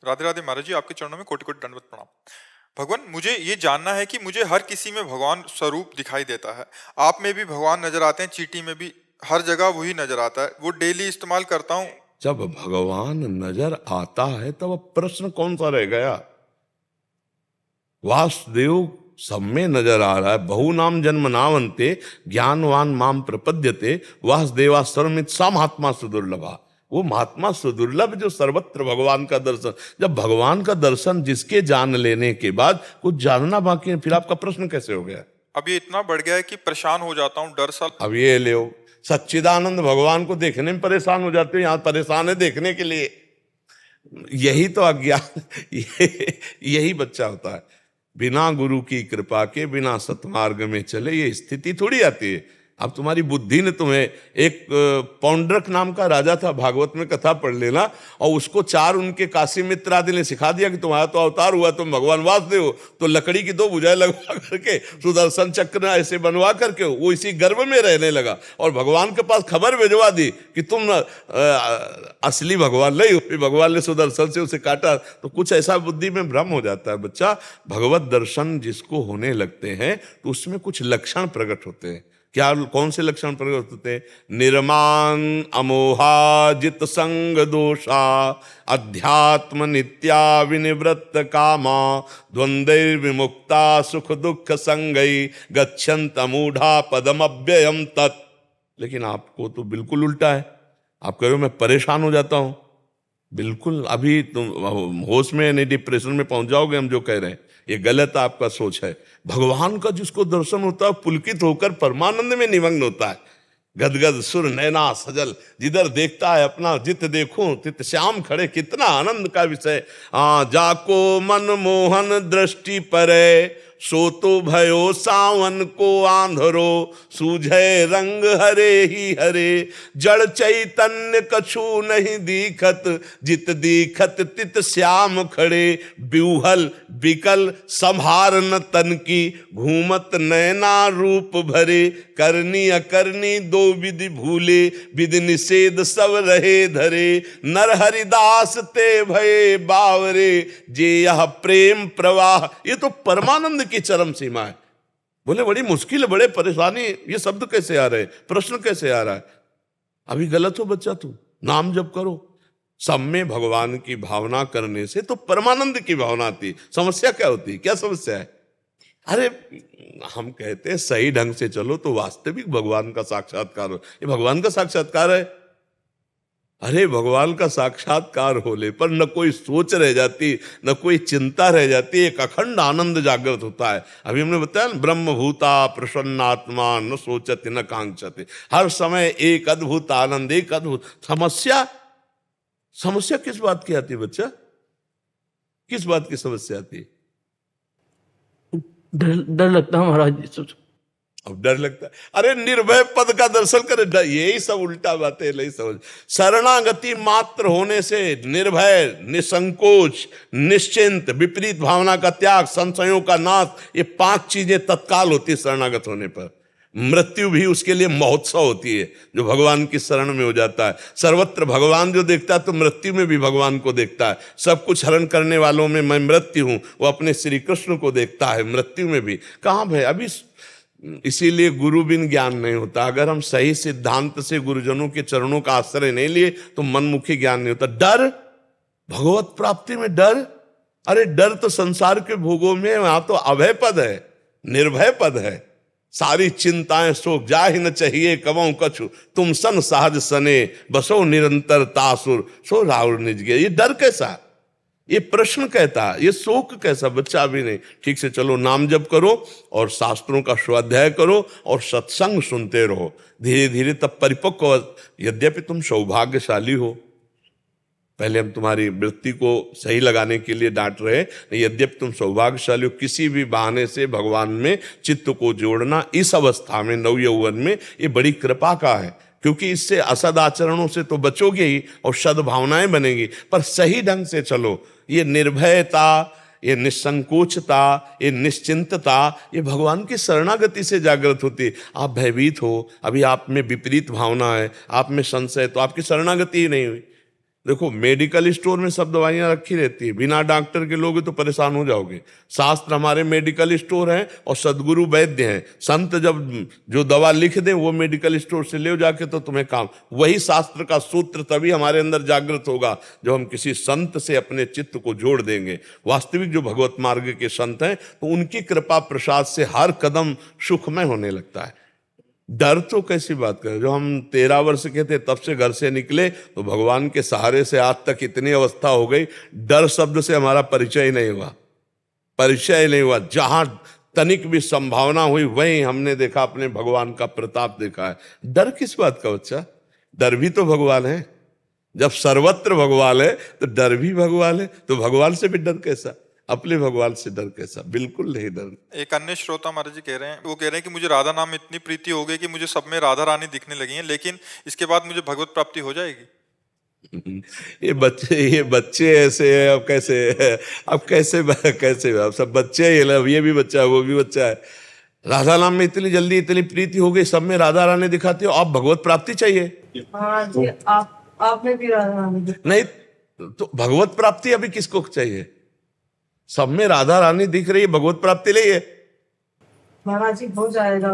राधे राधे महाराज जी, आपके चरणों में कोटि कोटि दंडवत प्रणाम। भगवान, मुझे ये जानना है कि मुझे हर किसी में भगवान स्वरूप दिखाई देता है। आप में भी भगवान नजर आते हैं, चींटी में भी, हर जगह वही नजर आता है। वो डेली इस्तेमाल करता हूँ। जब भगवान नजर आता है तब अब प्रश्न कौन सा रह गया? वासुदेव सब में नजर आ रहा है। बहु नाम जन्म नावंते ज्ञानवान माम प्रपद्यते वासुदेवा सर्वमित सा महात्मा सुदुर्लभा। वो महात्मा सुदुर्लभ जो सर्वत्र भगवान का दर्शन, जब भगवान का दर्शन जिसके जान लेने के बाद कुछ जानना बाकी है, फिर आपका प्रश्न कैसे हो गया? अब ये इतना बढ़ गया है कि परेशान हो जाता हूँ, डर सा। अब ये ले हो, सच्चिदानंद भगवान को देखने में परेशान हो जाते हो, यहां परेशान है देखने के लिए। यही तो अज्ञान यही बच्चा होता है। बिना गुरु की कृपा के, बिना सतमार्ग में चले ये स्थिति थोड़ी आती है। अब तुम्हारी बुद्धि ने तुम्हें, एक पौंड्रक नाम का राजा था, भागवत में कथा पढ़ लेना, और उसको चार उनके काशी मित्र आदि ने सिखा दिया कि तुम्हारा तो अवतार हुआ, तुम भगवान वासुदेव हो। तो लकड़ी की दो भुजाएं लगवा करके, सुदर्शन चक्र ऐसे बनवा करके वो इसी गर्भ में रहने लगा, और भगवान के पास खबर भिजवा दी कि तुम असली भगवान नहीं हो। भगवान ने सुदर्शन से उसे काटा। तो कुछ ऐसा बुद्धि में भ्रम हो जाता है बच्चा। भगवत दर्शन जिसको होने लगते हैं तो उसमें कुछ लक्षण प्रकट होते हैं। क्या, कौन से लक्षण प्रकट होते हैं? निर्माण अमोहा जित संग दोषा अध्यात्म नित्या विनिवृत्त कामा द्वंद्वैर विमुक्ता सुख दुख संगई गच्छन्त मूढ़ा पदम अव्ययम तत्। लेकिन आपको तो बिल्कुल उल्टा है। आप कह रहे हो मैं परेशान हो जाता हूं। बिल्कुल, अभी तुम होश में नहीं, डिप्रेशन में पहुंच जाओगे हम जो कह रहे हैं। ये गलत आपका सोच है। भगवान का जिसको दर्शन होता है पुलकित होकर परमानंद में निमग्न होता है। गदगद सुर नैना सजल, जिधर देखता है अपना जित देखूं तित श्याम खड़े, कितना आनंद का विषय। जाको मन मोहन दृष्टि परे सो तो भयो सावन को आंधरो सूझे रंग हरे ही हरे जड़ चैतन्य कछु नहीं दीखत जित दीखत तित श्याम खड़े ब्यूहल विकल संहार न तन की घूमत नैना रूप भरे करनी अकरनी दो विधि भूले विधि निषेध सब रहे धरे नर हरिदास ते भये बावरे जे यह प्रेम प्रवाह। ये तो परमानंद की चरम सीमा है। बोले बड़ी मुश्किल है, बड़े परेशानी, ये शब्द कैसे आ रहे, प्रश्न कैसे आ रहा है? अभी गलत हो बच्चा, तू नाम जप करो। सब में भगवान की भावना करने से तो परमानंद की भावना आती। समस्या क्या होती, क्या समस्या है? अरे हम कहते हैं सही ढंग से चलो तो वास्तविक भगवान का साक्षात्कार हो। ये भगवान का साक्षात्कार है। अरे भगवान का साक्षात्कार होने पर न कोई सोच रह जाती, न कोई चिंता रह जाती, एक अखंड आनंद जागृत होता है। अभी हमने बताया ना, ब्रह्मभूता प्रसन्नात्मा न सोचते न कांक्षते। हर समय एक अद्भुत आनंद, एक अद्भुत। समस्या, समस्या किस बात की आती है बच्चा? किस बात की समस्या आती है? डर लगता है महाराज। अब डर लगता है। अरे निर्भय पद का दर्शन करे, यही सब उल्टा बातें नहीं समझ। शरणागति मात्र होने से निर्भय, निसंकोच, निश्चिंत, विपरीत भावना का त्याग, संशयों का नाश, ये 5 चीजें तत्काल होती है शरणागत होने पर। मृत्यु भी उसके लिए महोत्सव होती है जो भगवान की शरण में हो जाता है। सर्वत्र भगवान जो देखता है तो मृत्यु में भी भगवान को देखता है। सब कुछ हरण करने वालों में मैं मृत्यु हूं, वो अपने श्री कृष्ण को देखता है मृत्यु में भी। कहां भाई अभी, इसीलिए गुरु बिन ज्ञान नहीं होता। अगर हम सही सिद्धांत से गुरुजनों के चरणों का आश्रय नहीं लिए तो मनमुखी ज्ञान नहीं होता। डर, भगवत प्राप्ति में डर, अरे डर तो संसार के भोगों में, वहां तो अभय पद है, निर्भय पद है। सारी चिंताएं शोक जाहि न चाहिए कबहु कछु तुम सन सहज सने बसो निरंतर तासुर सो राहुल निज गए। ये डर कैसा, ये प्रश्न कहता है, ये शोक कैसा? बच्चा भी नहीं। ठीक से चलो, नाम जप करो और शास्त्रों का स्वाध्याय करो और सत्संग सुनते रहो। धीरे धीरे तब परिपक्व। यद्यपि तुम सौभाग्यशाली हो, पहले हम तुम्हारी वृत्ति को सही लगाने के लिए डांट रहे, यद्यपि तुम सौभाग्यशाली हो। किसी भी बहाने से भगवान में चित्त को जोड़ना इस अवस्था में, नव यौवन में, ये बड़ी कृपा का है। क्योंकि इससे असद आचरणों से तो बचोगे ही और सद्भावनाएं बनेगी। पर सही ढंग से चलो। ये निर्भयता, ये निसंकोचता, ये निश्चिंतता, ये भगवान की शरणागति से जागृत होती है। आप भयभीत हो, अभी आप में विपरीत भावना है, आप में संशय, तो आपकी शरणागति ही नहीं हुई। देखो मेडिकल स्टोर में सब दवाइयां रखी रहती है, बिना डॉक्टर के लोगे तो परेशान हो जाओगे। शास्त्र हमारे मेडिकल स्टोर हैं और सदगुरु वैद्य हैं। संत जब जो दवा लिख दें वो मेडिकल स्टोर से ले जाके तो तुम्हें काम, वही शास्त्र का सूत्र तभी हमारे अंदर जागृत होगा जब हम किसी संत से अपने चित्त को जोड़ देंगे। वास्तविक जो भगवत मार्ग के संत हैं तो उनकी कृपा प्रसाद से हर कदम सुखमय होने लगता है। डर तो कैसी बात करें, जो हम 13 वर्ष के थे तब से घर से निकले तो भगवान के सहारे से आज तक इतनी अवस्था हो गई, डर शब्द से हमारा परिचय नहीं हुआ, परिचय नहीं हुआ। जहां तनिक भी संभावना हुई वहीं हमने देखा, अपने भगवान का प्रताप देखा है। डर किस बात का बच्चा, डर भी तो भगवान है। जब सर्वत्र भगवान है तो डर भी भगवान है, तो भगवान से भी डर कैसा, अपने भगवान से डर कैसा, बिल्कुल नहीं डर। एक अन्य श्रोता महाराज जी कह रहे हैं, वो कह रहे हैं कि मुझे राधा नाम में इतनी प्रीति हो गई कि मुझे सब में राधा रानी दिखने लगी हैं, लेकिन इसके बाद मुझे भगवत प्राप्ति हो जाएगी? ये बच्चे ऐसे हैं, अब कैसे अब सब बच्चे ये भी बच्चा है वो भी बच्चा है। राधा नाम में इतनी जल्दी इतनी प्रीति हो गई, सब में राधा रानी दिखाते हो, आप भगवत प्राप्ति चाहिए? हाँ जी, आपने भी राधा रानी नहीं तो भगवत प्राप्ति अभी किसको चाहिए? सब में राधा रानी दिख रही है, भगवत प्राप्ति नहीं है? महाराज जी हो जाएगा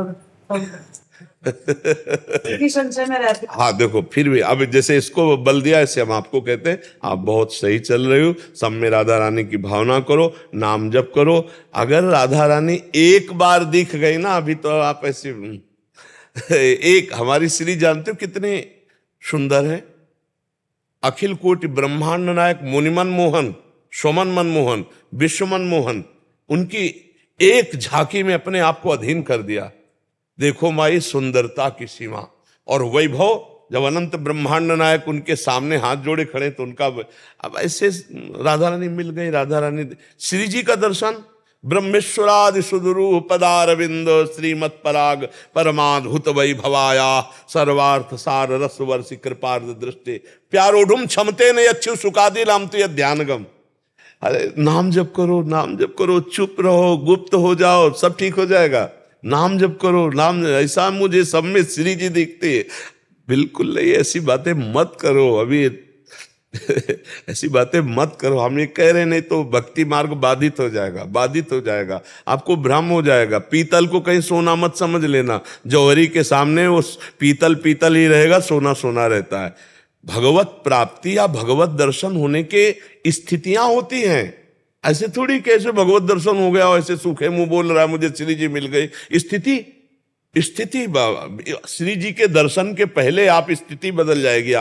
संशय में रहते। हाँ देखो, फिर भी अब जैसे इसको बल दिया, ऐसे हम आपको कहते हैं आप बहुत सही चल रहे हो, सब में राधा रानी की भावना करो, नाम जप करो। अगर राधा रानी एक बार दिख गई ना, अभी तो आप ऐसे एक हमारी श्री जानते हो कितने सुंदर है, अखिल कोटि ब्रह्मांड नायक मुनिमन मोहन, सोमन मनमोहन, विश्व मनमोहन, उनकी एक झांकी में अपने आप को अधीन कर दिया। देखो माई सुंदरता की सीमा और वैभव, जब अनंत ब्रह्मांड नायक उनके सामने हाथ जोड़े खड़े तो उनका, अब ऐसे राधा रानी मिल गई। राधा रानी श्री जी का दर्शन, ब्रह्मेश्वरादि सुदुरू पदारविंद श्रीमत् पराग परमाद्भुत वैभवाया सर्वार्थ सार रस वर्षि कृपार्थ दृष्टि प्यारोढ़ुम क्षमते न अच्छु सुखादि नाम तो यह ध्यानगम। अरे नाम जप करो, नाम जप करो, चुप रहो, गुप्त हो जाओ, सब ठीक हो जाएगा। नाम जप करो, नाम, ऐसा मुझे सब में श्री जी दिखते है, बिल्कुल नहीं, ऐसी बातें मत करो अभी ऐसी बातें मत करो। हम ये कह रहे, नहीं तो भक्ति मार्ग बाधित हो जाएगा, बाधित हो जाएगा, आपको भ्रम हो जाएगा। पीतल को कहीं सोना मत समझ लेना, जौहरी के सामने वो पीतल पीतल ही रहेगा, सोना सोना रहता है। भगवत प्राप्ति या भगवत दर्शन होने के स्थितियां होती हैं, ऐसे थोड़ी कैसे भगवत दर्शन हो गया ऐसे सूखे मुंह बोल रहा है मुझे श्री जी मिल गई। स्थिति श्री जी के दर्शन के पहले आप स्थिति बदल जाएगी,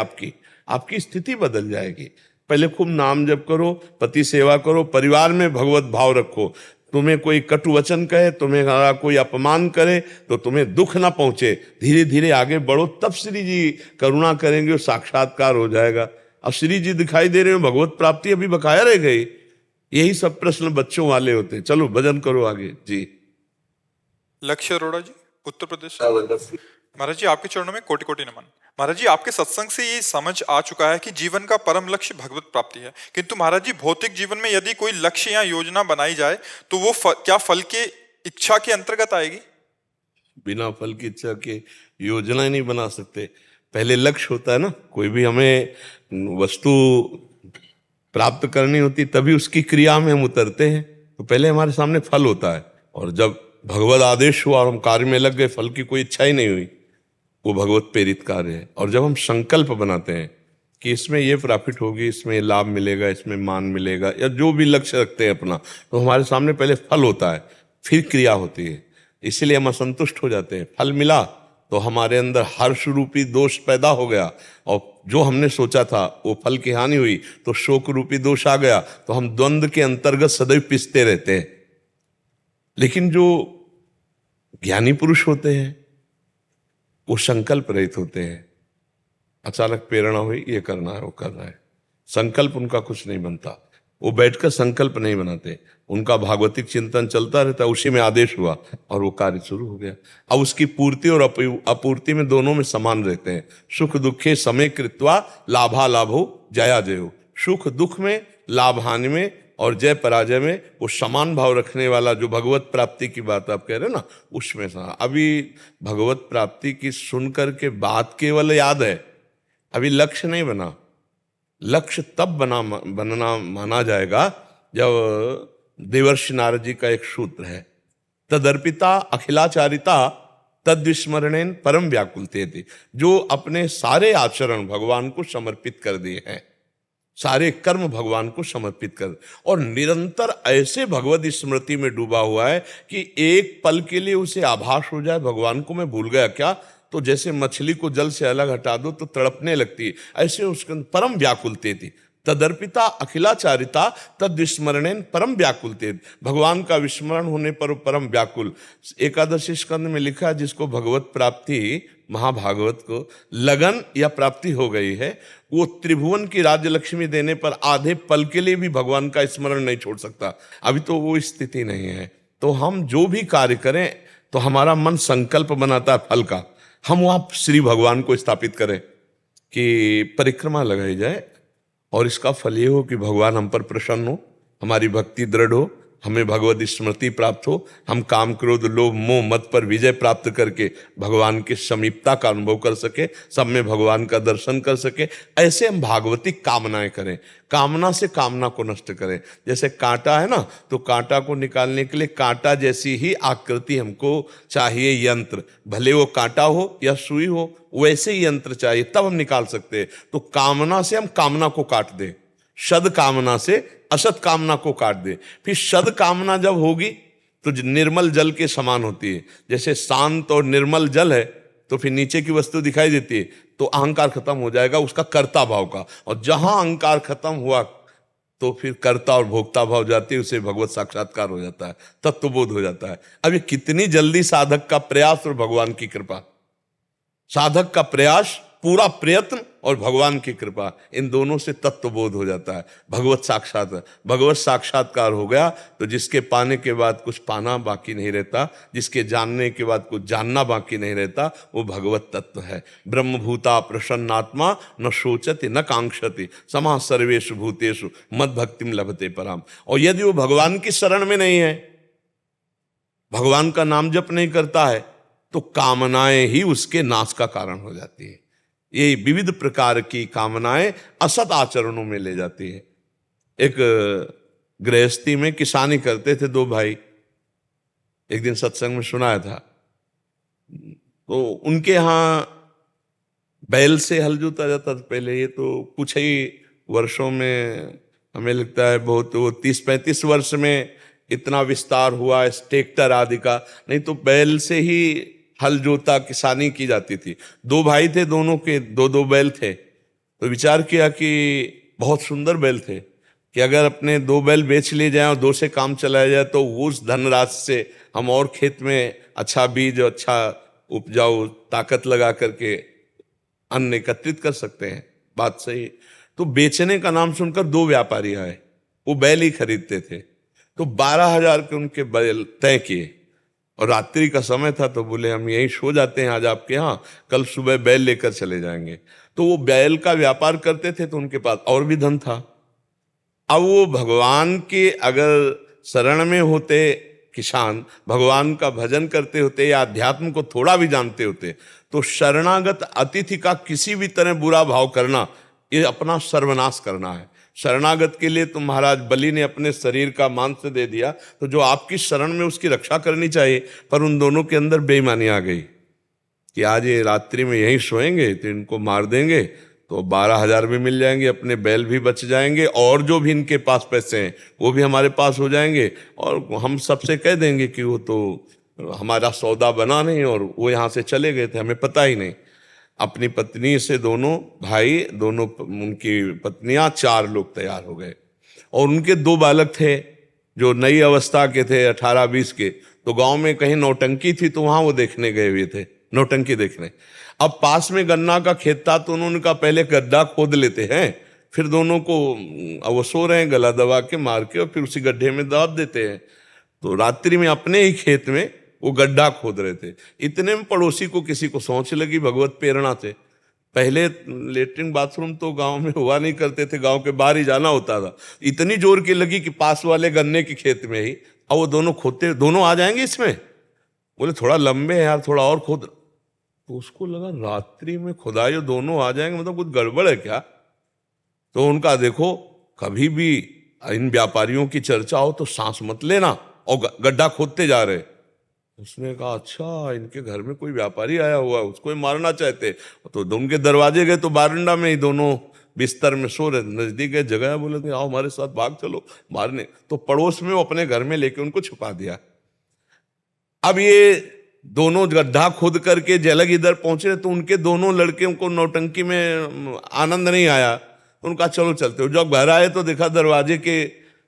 आपकी स्थिति बदल जाएगी। पहले खूब नाम जप करो, पति सेवा करो, परिवार में भगवत भाव रखो। तुम्हें कोई कटु वचन कहे, तुम्हें कोई अपमान करे तो तुम्हें दुख ना पहुंचे, धीरे धीरे आगे बढ़ो, तब श्री जी करुणा करेंगे और साक्षात्कार हो जाएगा। अब श्री जी दिखाई दे रहे हो, भगवत प्राप्ति अभी बकाया रह गई। यही सब प्रश्न बच्चों वाले होते हैं। चलो भजन करो आगे जी। लक्ष्य अरोड़ा जी, उत्तर प्रदेश। महाराज जी आपके चरणों में कोटि कोटि नमन। महाराज जी आपके सत्संग से ये समझ आ चुका है कि जीवन का परम लक्ष्य भगवत प्राप्ति है, किंतु महाराज जी भौतिक जीवन में यदि कोई लक्ष्य या योजना बनाई जाए तो वो क्या फल के इच्छा के अंतर्गत आएगी? बिना फल की इच्छा के योजना ही नहीं बना सकते। पहले लक्ष्य होता है ना, कोई भी हमें वस्तु प्राप्त करनी होती तभी उसकी क्रिया में हम उतरते हैं, तो पहले हमारे सामने फल होता है। और जब भगवत आदेश हुआ और हम कार्य में लग गए, फल की कोई इच्छा ही नहीं हुई, वो भगवत प्रेरित कार्य है। और जब हम संकल्प बनाते हैं कि इसमें ये प्रॉफिट होगी, इसमें लाभ मिलेगा, इसमें मान मिलेगा, या जो भी लक्ष्य रखते हैं अपना, तो हमारे सामने पहले फल होता है, फिर क्रिया होती है। इसीलिए हम असंतुष्ट हो जाते हैं। फल मिला तो हमारे अंदर हर्ष रूपी दोष पैदा हो गया, और जो हमने सोचा था वो फल की हानि हुई तो शोक रूपी दोष आ गया, तो हम द्वंद्व के अंतर्गत सदैव पिसते रहते हैं। लेकिन जो ज्ञानी पुरुष होते हैं वो संकल्प रहित होते हैं। अचानक प्रेरणा हुई, ये करना है, वो करना है, संकल्प उनका कुछ नहीं बनता। वो बैठकर संकल्प नहीं बनाते, उनका भागवतिक चिंतन चलता रहता है, उसी में आदेश हुआ और वो कार्य शुरू हो गया। अब उसकी पूर्ति और अपूर्ति में दोनों में समान रहते हैं। सुख दुखे समय कृत्वा लाभा लाभो जया जयो। सुख दुख में, लाभ हानि में और जय पराजय में वो समान भाव रखने वाला जो भगवत प्राप्ति की बात आप कह रहे हैं ना, उसमें था। अभी भगवत प्राप्ति की सुनकर के बात केवल याद है, अभी लक्ष्य नहीं बना। लक्ष्य तब बनना माना जाएगा जब देवर्षि नारद जी का एक सूत्र है, तदर्पिता अखिलाचारिता तद्विस्मरणेन परम व्याकुलते थे। जो अपने सारे आचरण भगवान को समर्पित कर दिए हैं, सारे कर्म भगवान को समर्पित कर, और निरंतर ऐसे भगवत स्मृति में डूबा हुआ है कि एक पल के लिए उसे आभास हो जाए भगवान को मैं भूल गया क्या, तो जैसे मछली को जल से अलग हटा दो तो तड़पने लगती है, ऐसे उसके अंदर परम व्याकुलते थी। तदर्पिता अखिलाचारिता तद्विस्मरणेन परम व्याकुलते, भगवान का विस्मरण होने पर परम व्याकुल। एकादशी स्कंद में लिखा है जिसको भगवत प्राप्ति, महाभागवत को लगन या प्राप्ति हो गई है, वो त्रिभुवन की राज्य लक्ष्मी देने पर आधे पल के लिए भी भगवान का स्मरण नहीं छोड़ सकता। अभी तो वो स्थिति नहीं है। तो हम जो भी कार्य करें तो हमारा मन संकल्प बनाता है फल का, हम वहाँ श्री भगवान को स्थापित करें कि परिक्रमा लगाई जाए और इसका फल ये हो कि भगवान हम पर प्रसन्न हो, हमारी भक्ति दृढ़ हो, हमें भगवत स्मृति प्राप्त हो, हम काम क्रोध लोभ मोह मत पर विजय प्राप्त करके भगवान की समीपता का अनुभव कर सके, सब में भगवान का दर्शन कर सके। ऐसे हम भागवतिक कामनाएं करें, कामना से कामना को नष्ट करें। जैसे कांटा है ना, तो कांटा को निकालने के लिए कांटा जैसी ही आकृति हमको चाहिए यंत्र, भले वो कांटा हो या सुई हो, वैसे ही यंत्र चाहिए तब हम निकाल सकते हैं। तो कामना से हम कामना को काट दें, सद कामना से असत कामना को काट दे। फिर सद कामना जब होगी तो निर्मल जल के समान होती है। जैसे शांत और निर्मल जल है तो फिर नीचे की वस्तु दिखाई देती है, तो अहंकार खत्म हो जाएगा उसका कर्ता भाव का, और जहां अहंकार खत्म हुआ तो फिर कर्ता और भोक्ता भाव जाती है, उसे भगवत साक्षात्कार हो जाता है, तत्वबोध हो जाता है। अब ये कितनी जल्दी साधक का प्रयास और भगवान की कृपा, साधक का प्रयास, पूरा प्रयत्न और भगवान की कृपा, इन दोनों से तत्वबोध हो जाता है। भगवत साक्षात्कार हो गया तो जिसके पाने के बाद कुछ पाना बाकी नहीं रहता, जिसके जानने के बाद कुछ जानना बाकी नहीं रहता, वो भगवत तत्व है। ब्रह्मभूता प्रसन्नात्मा न शोचति न कांक्षति समः सर्वेषु भूतेषु मद भक्तिम लभते पराम। और यदि वो भगवान की शरण में नहीं है, भगवान का नाम जप नहीं करता है, तो कामनाएं ही उसके नाश का कारण हो जाती है। ये विविध प्रकार की कामनाएं असत आचरणों में ले जाती है। एक गृहस्थी में किसानी करते थे दो भाई, एक दिन सत्संग में सुनाया था। तो उनके यहाँ बैल से हल जोता जाता था पहले, ये तो कुछ ही वर्षों में, हमें लगता है बहुत, वो 30-35 वर्ष में इतना विस्तार हुआ है ट्रैक्टर आदि का। नहीं तो बैल से ही हल जोता किसानी की जाती थी। दो भाई थे, दोनों के दो दो बैल थे। तो विचार किया कि बहुत सुंदर बैल थे कि अगर अपने दो बैल बेच लिए जाए और दो से काम चलाया जाए तो उस धनराशि से हम और खेत में अच्छा बीज, अच्छा उपजाऊ ताकत लगा करके अन्न एकत्रित कर सकते हैं। बात सही। तो बेचने का नाम सुनकर दो व्यापारी आए, वो बैल ही खरीदते थे। तो 12,000 के उनके बैल तय किए, और रात्रि का समय था, तो बोले हम यहीं सो जाते हैं आज आपके यहाँ, कल सुबह बैल लेकर चले जाएंगे। तो वो बैल का व्यापार करते थे, तो उनके पास और भी धन था। अब वो भगवान के अगर शरण में होते किसान, भगवान का भजन करते होते या अध्यात्म को थोड़ा भी जानते होते, तो शरणागत अतिथि का किसी भी तरह बुरा भाव करना, ये अपना सर्वनाश करना है। शरणागत के लिए तो महाराज बलि ने अपने शरीर का मांस दे दिया, तो जो आपकी शरण में उसकी रक्षा करनी चाहिए। पर उन दोनों के अंदर बेईमानी आ गई कि आज ये रात्रि में यहीं सोएंगे तो इनको मार देंगे तो 12,000 भी मिल जाएंगे, अपने बैल भी बच जाएंगे, और जो भी इनके पास पैसे हैं वो भी हमारे पास हो जाएंगे, और हम सबसे कह देंगे कि वो तो हमारा सौदा बना नहीं और वो यहाँ से चले गए थे, हमें पता ही नहीं। अपनी पत्नी से दोनों भाई, दोनों उनकी पत्नियां, 4 लोग तैयार हो गए, और उनके 2 बालक थे जो नई अवस्था के थे, 18-20 के। तो गांव में कहीं नौटंकी थी तो वहां वो देखने गए हुए थे, नौटंकी देखने। अब पास में गन्ना का खेत था, तो उन्होंने कहा पहले गड्ढा खोद लेते हैं, फिर दोनों को, वो सो रहे हैं, गला दबा के मार के और फिर उसी गड्ढे में दब देते हैं। तो रात्रि में अपने ही खेत में वो गड्ढा खोद रहे थे। इतने में पड़ोसी को किसी को सोच लगी भगवत प्रेरणा से। पहले लेटरिन बाथरूम तो गांव में हुआ नहीं करते थे, गांव के बाहर ही जाना होता था। इतनी जोर की लगी कि पास वाले गन्ने के खेत में ही, और वो दोनों खोदते, दोनों आ जाएंगे इसमें। बोले थोड़ा लंबे है यार, थोड़ा और खोद। तो उसको लगा रात्रि में खुदाई दोनों आ जाएंगे, मतलब कुछ गड़बड़ है क्या। तो उनका देखो, कभी भी इन व्यापारियों की चर्चा हो तो सांस मत लेना, और गड्ढा खोदते जा रहे। उसने कहा अच्छा, इनके घर में कोई व्यापारी आया हुआ है, उसको ही मारना चाहते। तो उनके दरवाजे गए तो बारंडा में ही दोनों बिस्तर में सो रहे, नजदीक गए, जगह बोले थे आओ हमारे साथ भाग चलो मारने। तो पड़ोस में वो अपने घर में लेके उनको छुपा दिया। अब ये दोनों गड्ढा खोद करके जलग इधर पहुंचे तो उनके दोनों लड़के को नौटंकी में आनंद नहीं आया। उनका चलो चलते हो। जब घर आए तो देखा दरवाजे के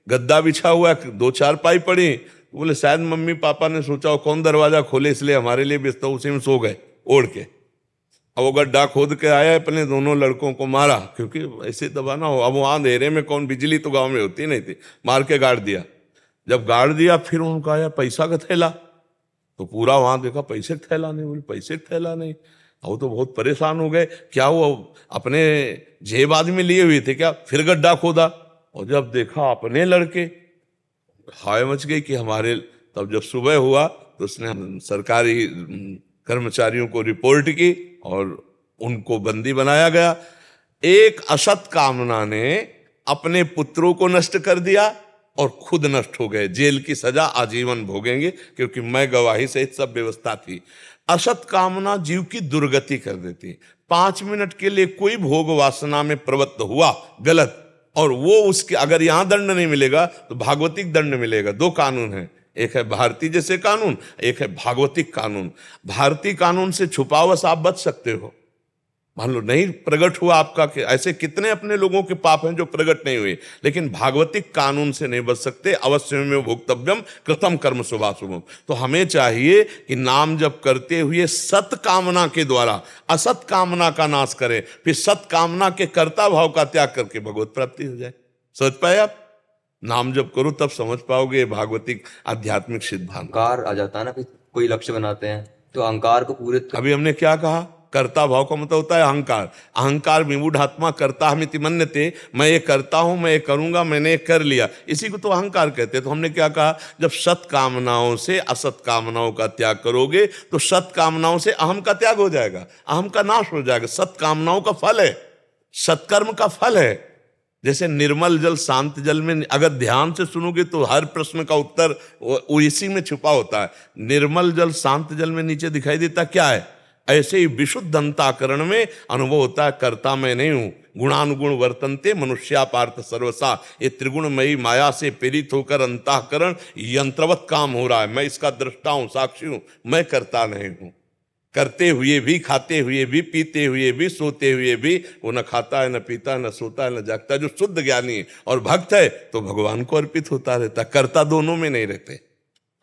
गद्दा बिछा हुआ, 2-4 पाई पड़ी। बोले शायद मम्मी पापा ने सोचा हो कौन दरवाजा खोले, इसलिए हमारे लिए बिस्तर, उसी में सो गए ओढ़ के। अब वो गड्ढा खोद के आया, अपने दोनों लड़कों को मारा, क्योंकि ऐसे दबाना हो। अब वहां अंधेरे में कौन, बिजली तो गांव में होती नहीं थी, मार के गाड़ दिया। जब गाड़ दिया फिर उनका आया पैसा का थैला, तो पूरा वहां देखा पैसे का थैला नहीं। बोले पैसे का थैला नहीं। वो तो बहुत परेशान हो गए, क्या वो अपने जेब आदमी लिए हुए थे क्या? फिर गड्ढा खोदा और जब देखा अपने लड़के, हाय मच गई कि हमारे। तब जब सुबह हुआ तो उसने सरकारी कर्मचारियों को रिपोर्ट की और उनको बंदी बनाया गया। एक असत कामना ने अपने पुत्रों को नष्ट कर दिया और खुद नष्ट हो गए। जेल की सजा आजीवन भोगेंगे, क्योंकि मैं गवाही सहित सब व्यवस्था थी। असत कामना जीव की दुर्गति कर देती। 5 मिनट के लिए कोई भोग वासना में प्रवृत्त हुआ, गलत, और वो उसके अगर यहां दंड नहीं मिलेगा तो भागवतिक दंड मिलेगा। 2 कानून है, एक है भारतीय जैसे कानून, एक है भागवतिक कानून। भारतीय कानून से छुपावश आप बच सकते हो, मान लो नहीं प्रकट हुआ आपका, ऐसे कितने अपने लोगों के पाप हैं जो प्रकट नहीं हुए, लेकिन भागवतिक कानून से नहीं बच सकते। अवश्य में भोक्तव्यम कृतम कर्म शुभाशुभम। तो हमें चाहिए कि नाम जप करते हुए सत कामना के द्वारा असत कामना का नाश करें, फिर सत कामना के कर्ता भाव का त्याग करके भगवत प्राप्ति हो जाए। समझ पाए आप? नाम जप करो तब समझ पाओगे भागवतिक आध्यात्मिक सिद्धांत। अहंकार आ जाता है ना, कोई लक्ष्य बनाते हैं तो अहंकार को पूरे अभी हमने क्या कहा? कर्ता भाव का मतलब होता है अहंकार। अहंकार विमूढ़ात्मा कर्ता हमिति मन्यते, मैं ये करता हूं, मैं ये करूंगा, मैंने ये कर लिया, इसी को तो अहंकार कहते हैं। तो हमने क्या कहा? जब सत कामनाओं से असत कामनाओं का त्याग करोगे तो सत कामनाओं से अहम का त्याग हो जाएगा, अहम का नाश हो जाएगा। सत कामनाओं का फल है, सत्कर्म का फल है। जैसे निर्मल जल शांत जल में अगर ध्यान से सुनोगे तो हर प्रश्न का उत्तर वो इसी में छुपा होता है। निर्मल जल शांत जल में नीचे दिखाई देता क्या है? ऐसे ही विशुद्ध अंतःकरण में अनुभव होता है कर्ता मैं नहीं हूं। गुणानुगुण वर्तनते मनुष्या पार्थ सर्वसा। ये त्रिगुणमयी माया से प्रेरित होकर अंतःकरण यंत्रवत काम हो रहा है। मैं इसका दृष्टा हूं, साक्षी हूं, मैं करता नहीं हूं। करते हुए भी, खाते हुए भी, पीते हुए भी, सोते हुए भी, वो न खाता है, न पीता है, न सोता है, न जागता है। जो शुद्ध ज्ञानी है और भक्त है तो भगवान को अर्पित होता रहता। कर्ता दोनों में नहीं रहते।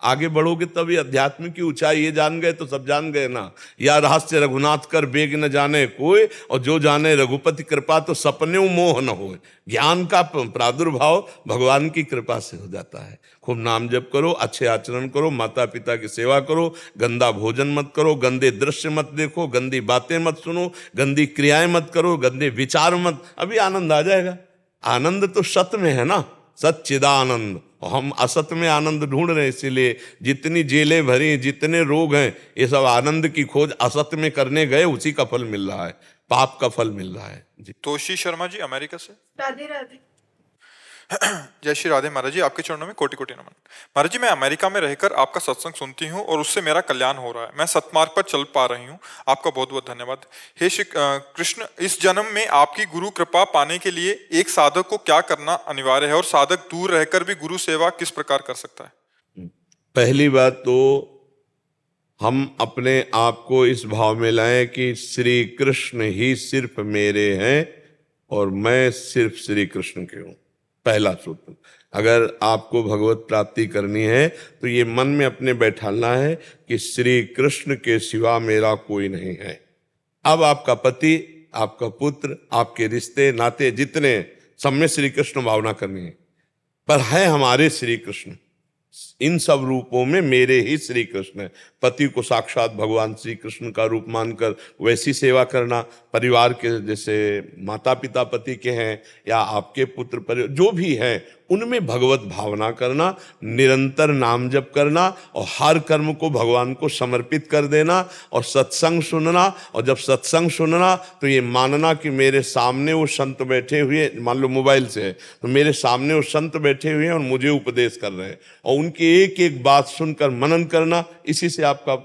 आगे बढ़ोगे तभी अध्यात्म की ऊंचाई, ये जान गए तो सब जान गए ना। या रहस्य रघुनाथ कर बेग न जाने कोई, और जो जाने रघुपति कृपा तो सपने मोह न हो। ज्ञान का प्रादुर्भाव भगवान की कृपा से हो जाता है। खूब नाम जप करो, अच्छे आचरण करो, माता पिता की सेवा करो, गंदा भोजन मत करो, गंदे दृश्य मत देखो, गंदी बातें मत सुनो, गंदी क्रियाएं मत करो, गंदे विचार मत। अभी आनंद आ जाएगा। आनंद तो सत में है ना, सच्चिदानंद। हम असत में आनंद ढूंढ रहे हैं, इसीलिए जितनी जेलें भरी, जितने रोग हैं, ये सब आनंद की खोज असत में करने गए, उसी का फल मिल रहा है, पाप का फल मिल रहा है जी। तोशी शर्मा जी अमेरिका से। राधे राधे। जय श्री राधे महाराज जी, आपके चरणों में कोटि कोटि नमन। महाराज जी, मैं अमेरिका में रहकर आपका सत्संग सुनती हूँ और उससे मेरा कल्याण हो रहा है। मैं सतमार्ग पर चल पा रही हूँ। आपका बहुत बहुत धन्यवाद। हे श्री कृष्ण, इस जन्म में आपकी गुरु कृपा पाने के लिए एक साधक को क्या करना अनिवार्य है और साधक दूर रहकर भी गुरु सेवा किस प्रकार कर सकता है? पहली बात तो हम अपने आप को इस भाव में लाएं कि श्री कृष्ण ही सिर्फ मेरे हैं और मैं सिर्फ श्री कृष्ण के हूं। पहला सूत्र। अगर आपको भगवत प्राप्ति करनी है तो ये मन में अपने बैठाना है कि श्री कृष्ण के सिवा मेरा कोई नहीं है। अब आपका पति, आपका पुत्र, आपके रिश्ते नाते जितने, सब में श्री कृष्ण भावना करनी है। पर है हमारे श्री कृष्ण, इन सब रूपों में मेरे ही श्री कृष्ण है। पति को साक्षात भगवान श्री कृष्ण का रूप मानकर वैसी सेवा करना। परिवार के जैसे माता पिता पति के हैं या आपके पुत्र परिवार जो भी हैं, उनमें भगवत भावना करना, निरंतर नाम जप करना और हर कर्म को भगवान को समर्पित कर देना और सत्संग सुनना। और जब सत्संग सुनना तो ये मानना कि मेरे सामने वो संत बैठे हुए, मान लो मोबाइल से है तो मेरे सामने वो संत बैठे हुए हैं और मुझे उपदेश कर रहे हैं, और उनकी एक एक बात सुनकर मनन करना, इसी से आपका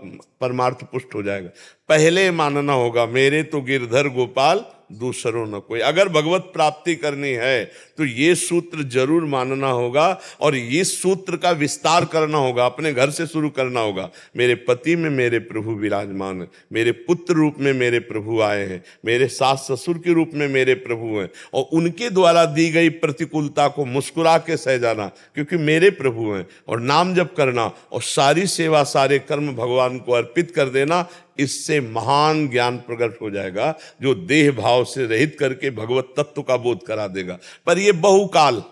परमार्थ पुष्ट हो जाएगा। पहले मानना होगा मेरे तो गिरधर गोपाल दूसरों न कोई। अगर भगवत प्राप्ति करनी है तो ये सूत्र जरूर मानना होगा और इस सूत्र का विस्तार करना होगा, अपने घर से शुरू करना होगा। मेरे पति में मेरे प्रभु विराजमान है, मेरे पुत्र रूप में मेरे प्रभु आए हैं, मेरे सास ससुर के रूप में मेरे प्रभु हैं, और उनके द्वारा दी गई प्रतिकूलता को मुस्कुरा के सह जाना क्योंकि मेरे प्रभु हैं, और नाम जप करना और सारी सेवा सारे कर्म भगवान को अर्पित कर देना। इससे महान ज्ञान प्रकट हो जाएगा जो देह भाव से रहित करके भगवत तत्व का बोध करा देगा। पर ये बहुकाल,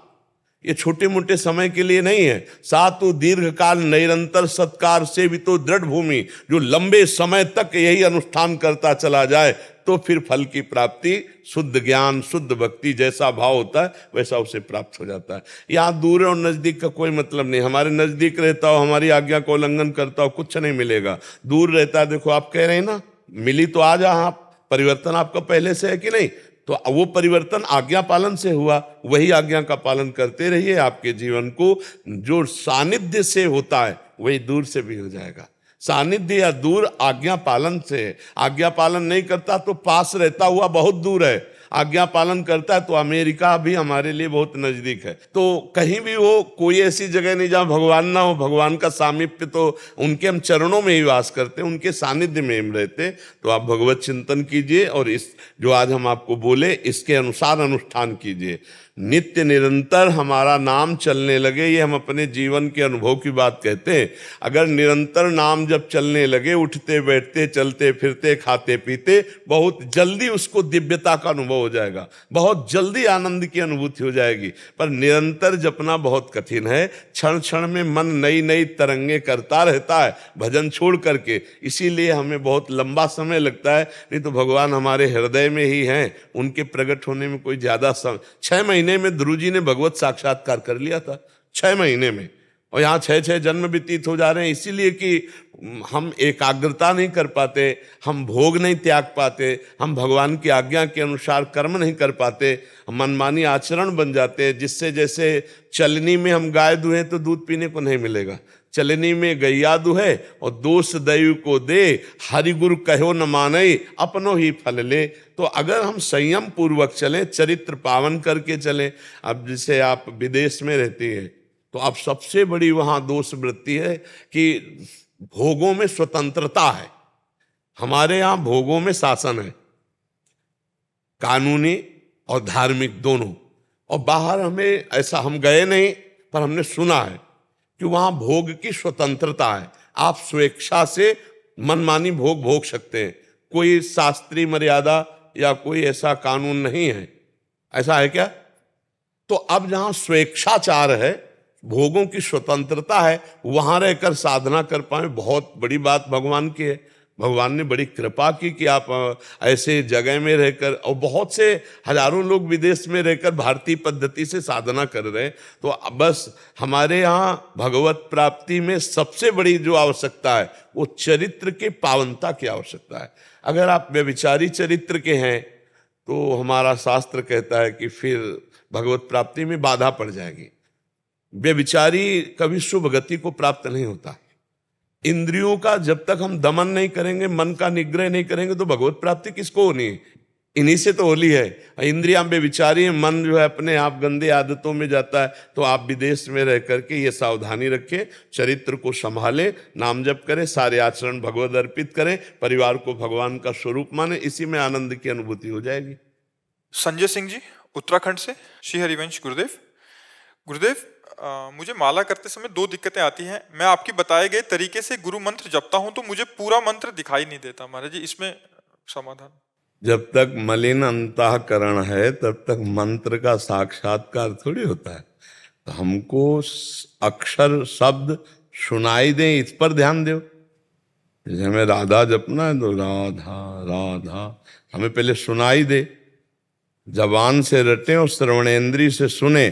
ये छोटे मोटे समय के लिए नहीं है। सातु दीर्घ काल निरंतर सत्कार से भी तो दृढ़ भूमि, जो लंबे समय तक यही अनुष्ठान करता चला जाए तो फिर फल की प्राप्ति, शुद्ध ज्ञान शुद्ध भक्ति जैसा भाव होता है वैसा उसे प्राप्त हो जाता है। यहाँ दूर और नजदीक का कोई मतलब नहीं। हमारे नजदीक रहता हो, हमारी आज्ञा को उल्लंघन करता हो, कुछ नहीं मिलेगा। दूर रहता है, देखो आप कह रहे हैं ना मिली तो आज आप, परिवर्तन आपका पहले से है कि नहीं, तो वो परिवर्तन आज्ञा पालन से हुआ। वही आज्ञा का पालन करते रहिए, आपके जीवन को जो सानिध्य से होता है वही दूर से भी हो जाएगा। सानिध्य या दूर आज्ञा पालन से। आज्ञा पालन नहीं करता तो पास रहता हुआ बहुत दूर है, आज्ञा पालन करता है तो अमेरिका भी हमारे लिए बहुत नजदीक है। तो कहीं भी हो, कोई ऐसी जगह नहीं जहाँ भगवान ना हो। भगवान का सामीप्य तो उनके हम चरणों में ही वास करते हैं, उनके सानिध्य में हम रहते। तो आप भगवत चिंतन कीजिए और इस जो आज हम आपको बोले इसके अनुसार अनुष्ठान कीजिए। नित्य निरंतर हमारा नाम चलने लगे, ये हम अपने जीवन के अनुभव की बात कहते हैं। अगर निरंतर नाम जब चलने लगे, उठते बैठते चलते फिरते खाते पीते, बहुत जल्दी उसको दिव्यता का अनुभव हो जाएगा, बहुत जल्दी आनंद की अनुभूति हो जाएगी। पर निरंतर जपना बहुत कठिन है। क्षण क्षण में मन नई नई तरंगे करता रहता है भजन छोड़ करके, इसीलिए हमें बहुत लंबा समय लगता है। नहीं तो भगवान हमारे हृदय में ही हैं, उनके प्रकट होने में कोई ज्यादा समय, 6 महीने में ध्रुव जी ने भगवत साक्षात्कार कर लिया था, 6 महीने में। और यहाँ 6 जन्म व्यतीत हो जा रहे हैं, इसीलिए कि हम एकाग्रता नहीं कर पाते, हम भोग नहीं त्याग पाते, हम भगवान की आज्ञा के अनुसार कर्म नहीं कर पाते, हम मनमानी आचरण बन जाते हैं। जिससे जैसे चलनी में हम गाय दुहे तो दूध पीने को नहीं मिलेगा, चलनी में गैया दुहे और दोष दैव को दे, हरि गुरु कहो न माने अपनो ही फल ले। तो अगर हम संयम पूर्वक चलें, चरित्र पावन करके चलें। अब जैसे आप विदेश में रहती हैं तो अब सबसे बड़ी वहाँ दोष वृत्ति है कि भोगों में स्वतंत्रता है। हमारे यहाँ भोगों में शासन है, कानूनी और धार्मिक दोनों। और बाहर हमें ऐसा, हम गए नहीं पर हमने सुना है कि वहाँ भोग की स्वतंत्रता है। आप स्वेच्छा से मनमानी भोग भोग सकते हैं, कोई शास्त्रीय मर्यादा या कोई ऐसा कानून नहीं है। ऐसा है क्या? तो अब जहाँ स्वेच्छाचार है, भोगों की स्वतंत्रता है, वहां रहकर साधना कर पाए, बहुत बड़ी बात भगवान की है। भगवान ने बड़ी कृपा की कि आप ऐसे जगह में रहकर, और बहुत से हजारों लोग विदेश में रहकर भारतीय पद्धति से साधना कर रहे हैं। तो बस हमारे यहाँ भगवत प्राप्ति में सबसे बड़ी जो आवश्यकता है वो चरित्र के पावनता की आवश्यकता है। अगर आप व्यभिचारी चरित्र के हैं तो हमारा शास्त्र कहता है कि फिर भगवत प्राप्ति में बाधा पड़ जाएगी। व्यभिचारी कभी शुभ गति को प्राप्त नहीं होता। इंद्रियों का जब तक हम दमन नहीं करेंगे, मन का निग्रह नहीं करेंगे, तो भगवत प्राप्ति किसको होनी है? इन्हीं से तो होली है। इंद्रियां बेविचारी है, मन जो है अपने आप गंदे आदतों में जाता है। तो आप विदेश में रह करके ये सावधानी रखें, चरित्र को संभालें, नाम जप करें, सारे आचरण भगवत अर्पित करें, परिवार को भगवान का स्वरूप माने, इसी में आनंद की अनुभूति हो जाएगी। संजय सिंह जी उत्तराखंड से, श्री हरिवंश गुरुदेव। गुरुदेव, मुझे माला करते समय 2 दिक्कतें आती हैं। मैं आपकी बताए गए तरीके से गुरु मंत्र जपता हूं तो मुझे पूरा मंत्र दिखाई नहीं देता। महाराज जी, इसमें समाधान? जब तक मलिन अंतःकरण है तब तक मंत्र का साक्षात्कार थोड़ी होता है। तो हमको अक्षर शब्द सुनाई दे, इस पर ध्यान दो। जैसे हमें राधा जपना है तो राधा राधा हमें पहले सुनाई दे, जबान से रटे और श्रवणेंद्रिय से सुने,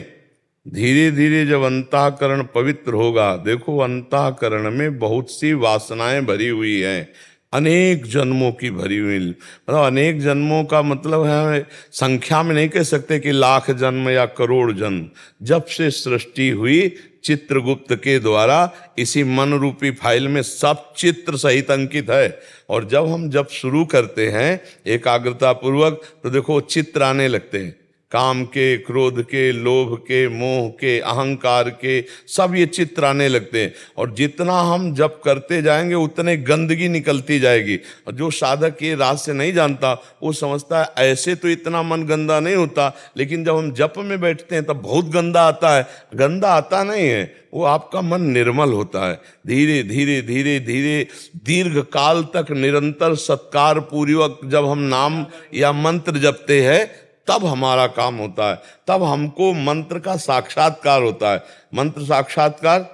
धीरे धीरे जब अंतःकरण पवित्र होगा, देखो अंतःकरण में बहुत सी वासनाएं भरी हुई हैं, अनेक जन्मों की भरी हुई। मतलब अनेक जन्मों का मतलब है, संख्या में नहीं कह सकते कि लाख जन्म या करोड़ जन्म। जब से सृष्टि हुई चित्रगुप्त के द्वारा इसी मन रूपी फाइल में सब चित्र सहित अंकित है। और जब हम शुरू करते हैं एकाग्रता पूर्वक, तो देखो चित्र आने लगते हैं, काम के, क्रोध के, लोभ के, मोह के, अहंकार के, सब ये चित्र आने लगते हैं। और जितना हम जप करते जाएंगे उतने गंदगी निकलती जाएगी। और जो साधक ये रहस्य नहीं जानता वो समझता है ऐसे तो इतना मन गंदा नहीं होता, लेकिन जब हम जप में बैठते हैं तब बहुत गंदा आता है। गंदा आता नहीं है, वो आपका मन निर्मल होता है। धीरे धीरे धीरे धीरे दीर्घ काल तक निरंतर सत्कार पूर्वक जब हम नाम या मंत्र जपते हैं तब हमारा काम होता है, तब हमको मंत्र का साक्षात्कार होता है। मंत्र साक्षात्कार,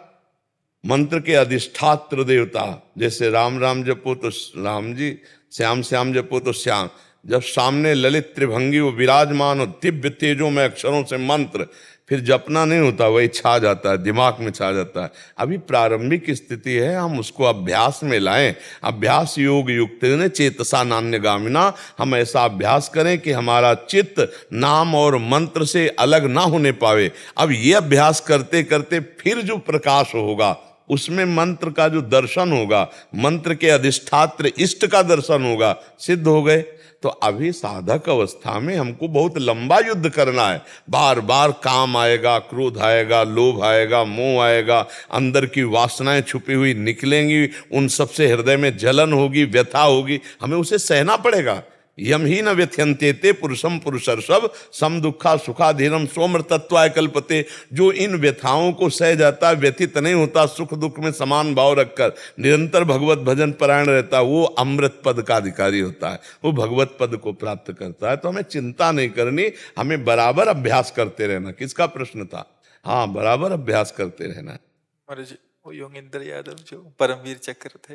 मंत्र के अधिष्ठात्र देवता, जैसे राम राम जपो तो राम जी, श्याम श्याम जपो तो श्याम। जब सामने ललित त्रिभंगी वो विराजमान हो, दिव्य तेजों में अक्षरों से मंत्र, फिर जपना नहीं होता, वही छा जाता है, दिमाग में छा जाता है। अभी प्रारंभिक स्थिति है, हम उसको अभ्यास में लाएं। अभ्यास योग युक्त ने चेतसा नान्यगामिना, हम ऐसा अभ्यास करें कि हमारा चित्त नाम और मंत्र से अलग ना होने पावे। अब ये अभ्यास करते करते फिर जो प्रकाश होगा उसमें मंत्र का जो दर्शन होगा, मंत्र के अधिष्ठात्र इष्ट का दर्शन होगा, सिद्ध हो गए। तो अभी साधक अवस्था में हमको बहुत लंबा युद्ध करना है। बार बार काम आएगा, क्रोध आएगा, लोभ आएगा, मोह आएगा, अंदर की वासनाएं छुपी हुई निकलेंगी, उन सबसे हृदय में जलन होगी, व्यथा होगी, हमें उसे सहना पड़ेगा। यम ही न व्यथ्यन्ते ते पुरुषम पुरुषर्षभ सम दुखा सुखाधीनम सोमृतत्वाय कल्पते। जो इन व्यथाओं को सह जाता है, व्यथित नहीं होता, सुख दुख में समान भाव रखकर निरंतर भगवत भजन परायण रहता है, वो अमृत पद का अधिकारी होता है, वो भगवत पद को प्राप्त करता है। तो हमें चिंता नहीं करनी, हमें बराबर अभ्यास करते रहना। किसका प्रश्न था? हाँ, बराबर अभ्यास करते रहना। महाराज जी, वो योगेंद्र यादव जो परमवीर चक्र थे,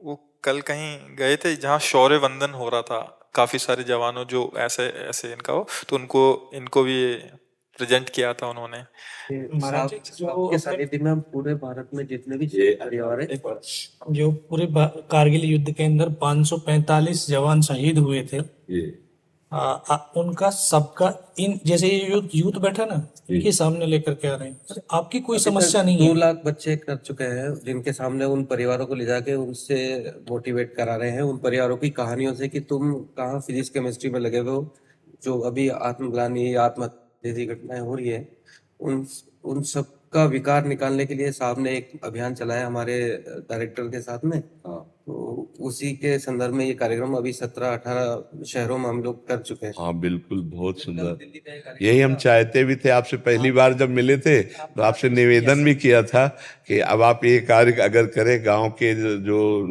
वो कल कहीं गए थे जहाँ शौर्य वंदन हो रहा था, काफी सारे जवानों जो ऐसे ऐसे इनका हो, तो इनको भी प्रेजेंट किया था उन्होंने। महाराज जी, आपके सानिध्य में हम पूरे भारत में जितने भी परिवार है, जो पूरे कारगिल युद्ध के अंदर 545 जवान शहीद हुए थे, उनका सबका इन जैसे ये यूथ बैठा ना, इनके सामने लेकर के आ रहे हैं। आपकी कोई समस्या नहीं है? 2 लाख बच्चे कर चुके हैं, जिनके सामने उन परिवारों को ले जाके उनसे मोटिवेट करा रहे हैं, उन परिवारों की कहानियों से कि तुम कहाँ फिजिक्स केमिस्ट्री में लगे हुए हो। जो अभी आत्मग्लानि, आत्महत्या जैसी घटनाएं हो रही है, उन सब का विकार निकालने के लिए साहब ने एक अभियान चलाया हमारे डायरेक्टर के साथ में। तो उसी के संदर्भ में ये कार्यक्रम अभी 17-18 शहरों में हम लोग कर चुके हैं। हाँ बिल्कुल, बहुत सुंदर। यही हम चाहते भी थे। आपसे पहली बार जब मिले थे तो आपसे निवेदन भी किया था कि अब आप ये कार्य अगर करें, गांव के जो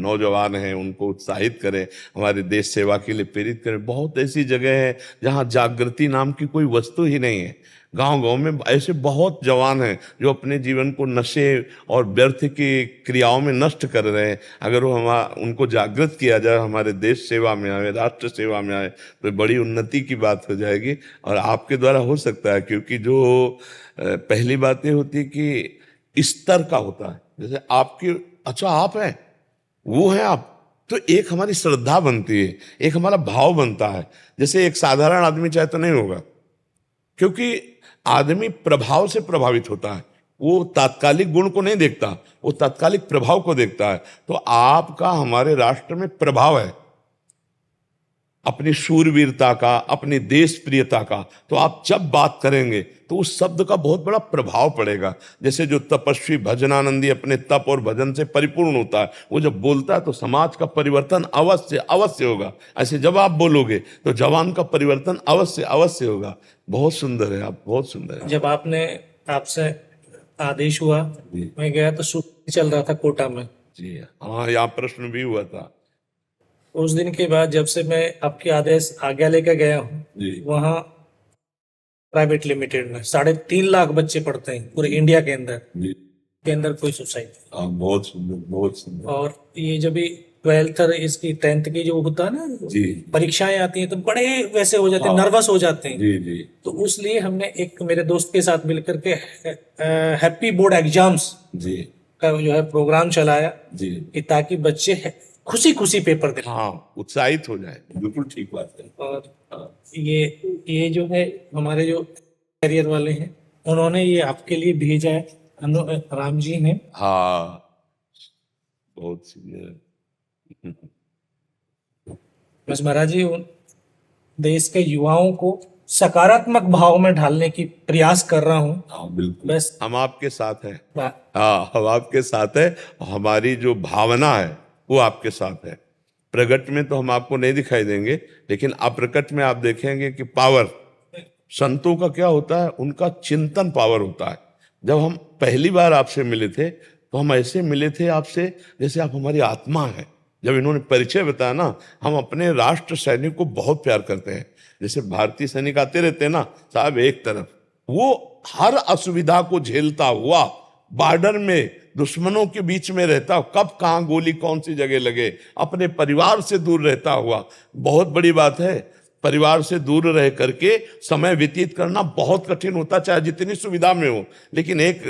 नौजवान हैं उनको उत्साहित करें, हमारे देश सेवा के लिए प्रेरित करें। बहुत ऐसी जगह है जहाँ जागृति नाम की कोई वस्तु ही नहीं है। गांव गांव में ऐसे बहुत जवान हैं जो अपने जीवन को नशे और व्यर्थ की क्रियाओं में नष्ट कर रहे हैं। अगर वो उनको जागृत किया जाए, हमारे देश सेवा में आए, राष्ट्र सेवा में आए, तो बड़ी उन्नति की बात हो जाएगी। और आपके द्वारा हो सकता है, क्योंकि जो पहली बात ये होती है कि स्तर का होता है। जैसे आपकी, अच्छा आप हैं, वो हैं आप, तो एक हमारी श्रद्धा बनती है, एक हमारा भाव बनता है। जैसे एक साधारण आदमी चाहे तो नहीं होगा, क्योंकि आदमी प्रभाव से प्रभावित होता है, वो तात्कालिक गुण को नहीं देखता, वो तात्कालिक प्रभाव को देखता है। तो आपका हमारे राष्ट्र में प्रभाव है, अपनी शूरवीरता का, अपनी देश प्रियता का। तो आप जब बात करेंगे तो उस शब्द का बहुत बड़ा प्रभाव पड़ेगा। जैसे जो तपस्वी भजनानंदी अपने तप और भजन से परिपूर्ण होता है, वो जब बोलता है तो समाज का परिवर्तन अवश्य अवश्य होगा। ऐसे जब आप बोलोगे तो जवान का परिवर्तन अवश्य अवश्य होगा। बहुत सुंदर है आप, बहुत सुंदर है। जब आपसे आदेश हुआ, मैं गया तो शूट चल रहा था कोटा में जी हाँ, यहाँ प्रश्न भी हुआ था। उस दिन के बाद जब से मैं आपके आदेश आज्ञा लेकर गया हूँ, वहाँ प्राइवेट लिमिटेड में 3.5 लाख बच्चे पढ़ते हैं पूरे इंडिया के अंदर कोई सोसाइटी। बहुत सुंदर, बहुत सुंदर। और ये जब भी ट्वेल्थ और इसकी 10th की जो होता है ना जी परीक्षाएं आती हैं तो बड़े वैसे हो जाते हैं, नर्वस हो जाते हैं। जी जी तो उसलिए हमने एक मेरे दोस्त के साथ मिलकर के हैप्पी बोर्ड एग्जाम्स जी का जो है प्रोग्राम चलाया जी कि ताकि बच्चे खुशी खुशी पेपर दें। हाँ, उत्साहित हो जाए, बिल्कुल ठीक बात है। और ये जो है हमारे जो कैरियर वाले हैं उन्होंने ये आपके लिए भेजा है, राम जी ने। हाँ, बहुत सीनियर। बस महाराज जी देश के युवाओं को सकारात्मक भाव में ढालने की प्रयास कर रहा हूँ। हाँ बिल्कुल, बस हम आपके साथ हैं। बा- हाँ, हम आपके साथ है। हमारी जो भावना है वो आपके साथ है। प्रगट में तो हम आपको नहीं दिखाई देंगे, लेकिन अप्रकट में आप देखेंगे कि पावर संतों का क्या होता है, उनका चिंतन पावर होता है। जब हम पहली बार आपसे मिले थे तो हम ऐसे मिले थे आपसे जैसे आप हमारी आत्मा है। जब इन्होंने परिचय बताया ना, हम अपने राष्ट्र सैनिक को बहुत प्यार करते हैं। जैसे भारतीय सैनिक आते रहते हैं ना साहब, एक तरफ वो हर असुविधा को झेलता हुआ बॉर्डर में दुश्मनों के बीच में रहता, कब कहाँ गोली कौन सी जगह लगे, अपने परिवार से दूर रहता हुआ। बहुत बड़ी बात है, परिवार से दूर रह करके समय व्यतीत करना बहुत कठिन होता, चाहे जितनी सुविधा में हो। लेकिन एक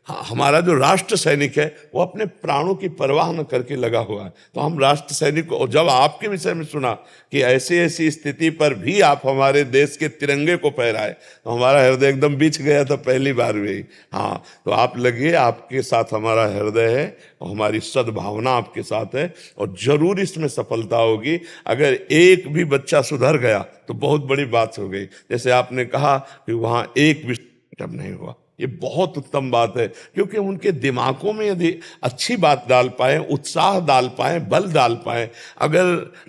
हमारा जो राष्ट्र सैनिक है वो अपने प्राणों की परवाह न करके लगा हुआ है। तो हम राष्ट्र सैनिक को, और जब आपके विषय में सुना कि ऐसी ऐसी स्थिति पर भी आप हमारे देश के तिरंगे को फहराए, तो हमारा हृदय एकदम बिछ गया था पहली बार में। हाँ, तो आप लगिए, आपके साथ हमारा हृदय है और हमारी सद्भावना आपके साथ है, और जरूर इसमें सफलता होगी। अगर एक भी बच्चा सुधर गया तो बहुत बड़ी बात हो गई। जैसे आपने कहा कि वहाँ एक भी नहीं हुआ, ये बहुत उत्तम बात है, क्योंकि उनके दिमागों में यदि अच्छी बात डाल पाए, उत्साह डाल पाए, बल डाल पाए। अगर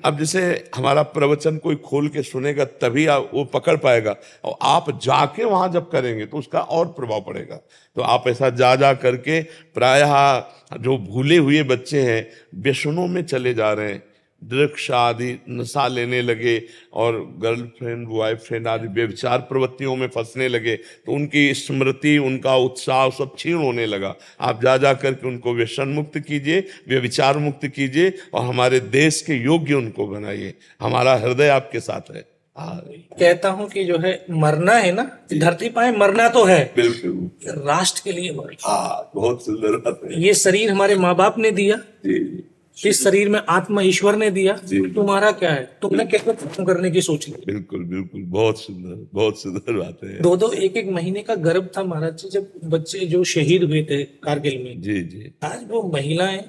अब जैसे हमारा प्रवचन कोई खोल के सुनेगा तभी वो पकड़ पाएगा, और आप जाके वहां जब करेंगे तो उसका और प्रभाव पड़ेगा। तो आप ऐसा जा करके, प्रायः जो भूले हुए बच्चे हैं व्यसनों में चले जा रहे हैं, ड्रग्स आदि नशा लेने लगे और गर्लफ्रेंड बॉयफ्रेंड आदि व्यभिचार प्रवृत्तियों में फंसने लगे, तो उनकी स्मृति, उनका उत्साह सब क्षीण होने लगा। आप जा करके उनको व्यसन मुक्त कीजिए, व्यभिचार मुक्त कीजिए, और हमारे देश के योग्य उनको बनाइए। हमारा हृदय आपके साथ है। कहता हूँ कि जो है मरना है ना, धरती पाए मरना तो है, बिल्कुल, राष्ट्र के लिए मरना। हाँ, बहुत सुंदर बात है। ये शरीर हमारे माँ बाप ने दिया, जी, इस शरीर में आत्मा ईश्वर ने दिया, जी। तुम्हारा क्या है, तुमने कैसे खत्म करने की सोच ली। बिल्कुल बिल्कुल, बहुत सुंदर बात है। दो एक एक महीने का गर्भ था महाराज जी जब बच्चे जो शहीद हुए थे कारगिल में। जी जी, आज वो महिलाएं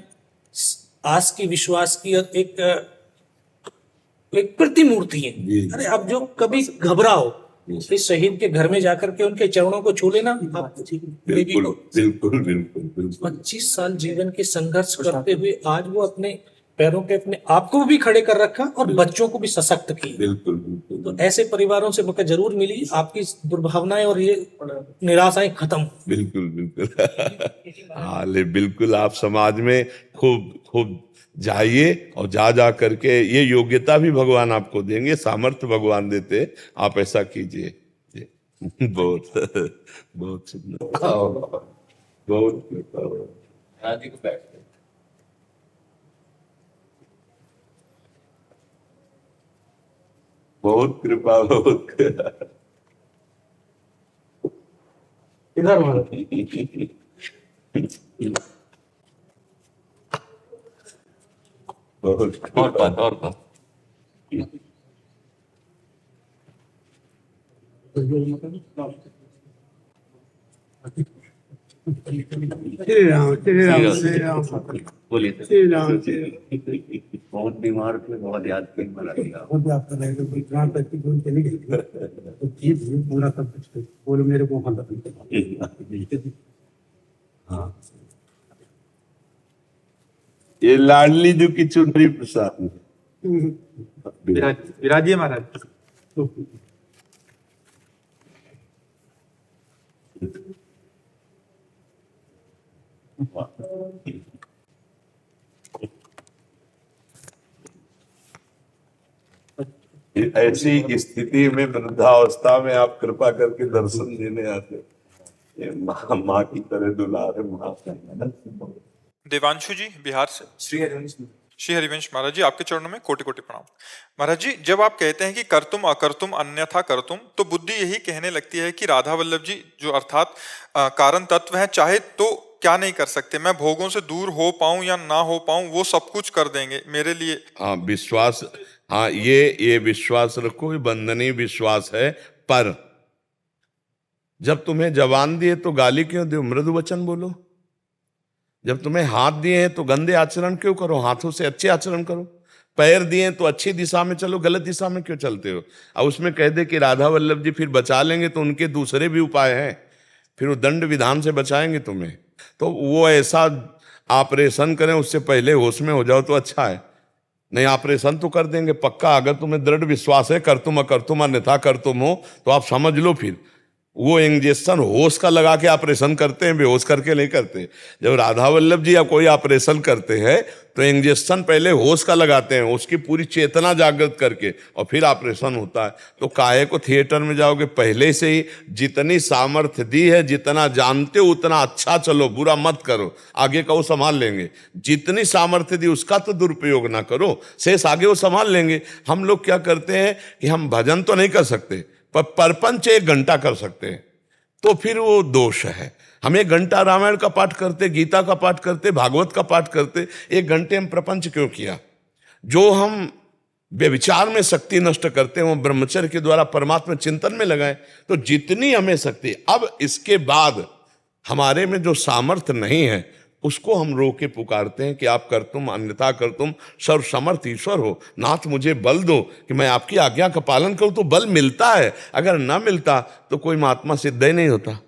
आस की, विश्वास की और एक प्रतिमूर्ति है। जी। अरे अब जो कभी घबराओ, इस शहीद के घर में जाकर के उनके चरणों को छू लेना। आप बेबी बिल्कुल को बिल्कुल बिल्कुल बिल्कुल 25 साल जीवन के संघर्ष करते हुए आज वो अपने पैरों पे अपने आप को भी खड़े कर रखा और बच्चों को भी सशक्त किया। बिल्कुल बिल्कुल तो ऐसे परिवारों से मौका जरूर मिली, आपकी दुर्भावनाएं और ये निराशाएं खत्म। बिल्कुल बिल्कुल हाँ, ले बिल्कुल, आप समाज में खूब खूब जाइए, और जा करके ये योग्यता भी भगवान आपको देंगे, सामर्थ्य भगवान देते, आप ऐसा कीजिए। बहुत बहुत सुंदर, बहुत बहुत कृपा, बहुत इधर महाराज बहुत और बात श्री राम श्री राम श्री राम बोलिए। श्री राम श्री राम। बहुत बीमार थे, बहुत याद किए, मरा दिया। खुद आपका रहेगा, कोई प्राण तक की भूल चली गई तो ठीक है, पूरा सब कुछ बोलो मेरे को हाँ, ये लाडली जो की चुनरी प्रसाद विराजिए महाराज। ऐसी स्थिति में, वृद्धावस्था में आप कृपा करके दर्शन देने आते, ये माँ की तरह दुलार है। माँ देवांशु जी बिहार से। श्री हरिवंश श्री हरिवंश महाराज जी, आपके चरणों में कोटि कोटि प्रणाम। महाराज जी, जब आप कहते हैं कि कर्तुम अकर्तुम अन्यथा कर्तुम, तो बुद्धि यही कहने लगती है कि राधा वल्लभ जी जो अर्थात कारण तत्व हैं, चाहे तो क्या नहीं कर सकते, मैं भोगों से दूर हो पाऊं या ना हो पाऊं, वो सब कुछ कर देंगे मेरे लिए। हाँ, विश्वास, हाँ, ये विश्वास रखो, ये बंधनीय विश्वास है। पर जब तुम्हें जबान दिए तो गाली क्यों दो, मृदु वचन बोलो। जब तुम्हें हाथ दिए हैं तो गंदे आचरण क्यों करो, हाथों से अच्छे आचरण करो। पैर दिए तो अच्छी दिशा में चलो, गलत दिशा में क्यों चलते हो। अब उसमें कह दे कि राधा वल्लभ जी फिर बचा लेंगे, तो उनके दूसरे भी उपाय हैं, फिर वो दंड विधान से बचाएंगे तुम्हें। तो वो ऐसा ऑपरेशन करें उससे पहले होश में हो जाओ तो अच्छा है। नहीं, ऑपरेशन तो कर देंगे पक्का। अगर तुम्हें दृढ़ विश्वास है कर्तुम अकर्तुम अन्यथा कर्तुम हो, तो आप समझ लो फिर वो इंजेक्शन होश का लगा के ऑपरेशन करते हैं, बेहोश करके नहीं करते। जब राधा वल्लभ जी या कोई ऑपरेशन करते हैं तो इंजेक्शन पहले होश का लगाते हैं, उसकी पूरी चेतना जागृत करके, और फिर ऑपरेशन होता है। तो काहे को थिएटर में जाओगे, पहले से ही जितनी सामर्थ्य दी है, जितना जानते हो उतना अच्छा चलो, बुरा मत करो, आगे का वो संभाल लेंगे। जितनी सामर्थ्य दी उसका तो दुरुपयोग ना करो, शेष आगे वो संभाल लेंगे। हम लोग क्या करते हैं कि हम भजन तो नहीं कर सकते पर परपंच 1 घंटा कर सकते हैं, तो फिर वो दोष है। हम 1 घंटा रामायण का पाठ करते, गीता का पाठ करते, भागवत का पाठ करते, 1 घंटे हम प्रपंच क्यों किया। जो हम व्यभिचार में शक्ति नष्ट करते हैं वो ब्रह्मचर्य के द्वारा परमात्मा चिंतन में लगाएं। तो जितनी हमें शक्ति, अब इसके बाद हमारे में जो सामर्थ्य नहीं है उसको हम रो के पुकारते हैं कि आप कर्तुम अन्यथा कर्तुम सर्व समर्थ ईश्वर हो, नाथ मुझे बल दो कि मैं आपकी आज्ञा का पालन करूं। तो बल मिलता है, अगर ना मिलता तो कोई महात्मा सिद्ध ही नहीं होता।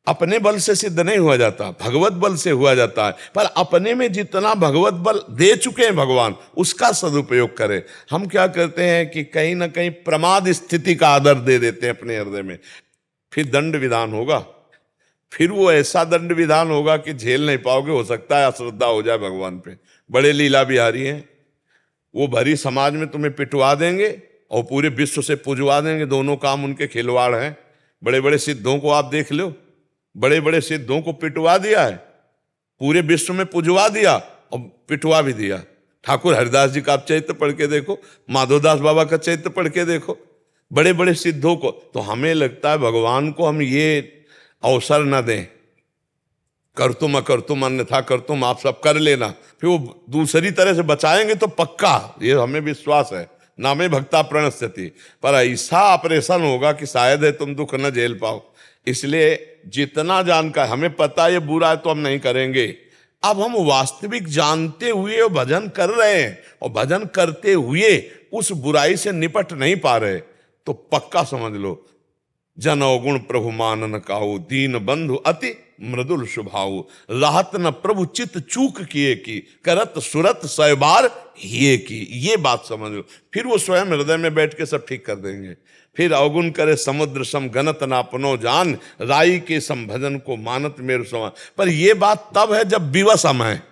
अपने बल से सिद्ध नहीं हुआ जाता, भगवत बल से हुआ जाता है। पर अपने में जितना भगवत बल दे चुके हैं भगवान, उसका सदुपयोग करें। हम क्या करते हैं कि कहीं ना कहीं प्रमाद स्थिति का आदर दे देते हैं अपने हृदय में, फिर दंड विधान होगा, फिर वो ऐसा दंड विधान होगा कि झेल नहीं पाओगे। हो सकता है अश्रद्धा हो जाए भगवान पे। बड़े लीला बिहारी हैं, वो भरी समाज में तुम्हें पिटवा देंगे और पूरे विश्व से पुजवा देंगे। दोनों काम उनके खिलवाड़ हैं। बड़े बड़े सिद्धों को आप देख लो, बड़े बड़े सिद्धों को पिटवा दिया है, पूरे विश्व में पुजवा दिया और पिटवा भी दिया। ठाकुर हरिदास जी का आप चरित्र पढ़ के देखो, माधवदास बाबा का चरित्र पढ़ के देखो, बड़े बड़े सिद्धों को। तो हमें लगता है भगवान को हम ये अवसर न दें, कर्तुम अकर्तुम अन्यथा कर्तुम, आप सब कर लेना, फिर वो दूसरी तरह से बचाएंगे तो पक्का, ये हमें विश्वास है। नामे भक्ता प्रणश्यति, पर ऐसा ऑपरेशन होगा कि शायद है तुम दुख न झेल पाओ। इसलिए जितना जानकर, हमें पता ये बुरा है तो हम नहीं करेंगे। अब हम वास्तविक जानते हुए भजन कर रहे हैं और भजन करते हुए उस बुराई से निपट नहीं पा रहे, तो पक्का समझ लो जन अवगुण प्रभु मानन काहू, दीन बंधु अति मृदुल स्वभाव, राहत न प्रभु चित चूक किए की, करत सुरत सयबार हिये की। ये बात समझ लो, फिर वो स्वयं हृदय में बैठ के सब ठीक कर देंगे। फिर अवगुण करे समुद्र सम गनत ना अपनो जान, राई के सम भजन को मानत मेरु समान। पर ये बात तब है जब विवश हम हैं।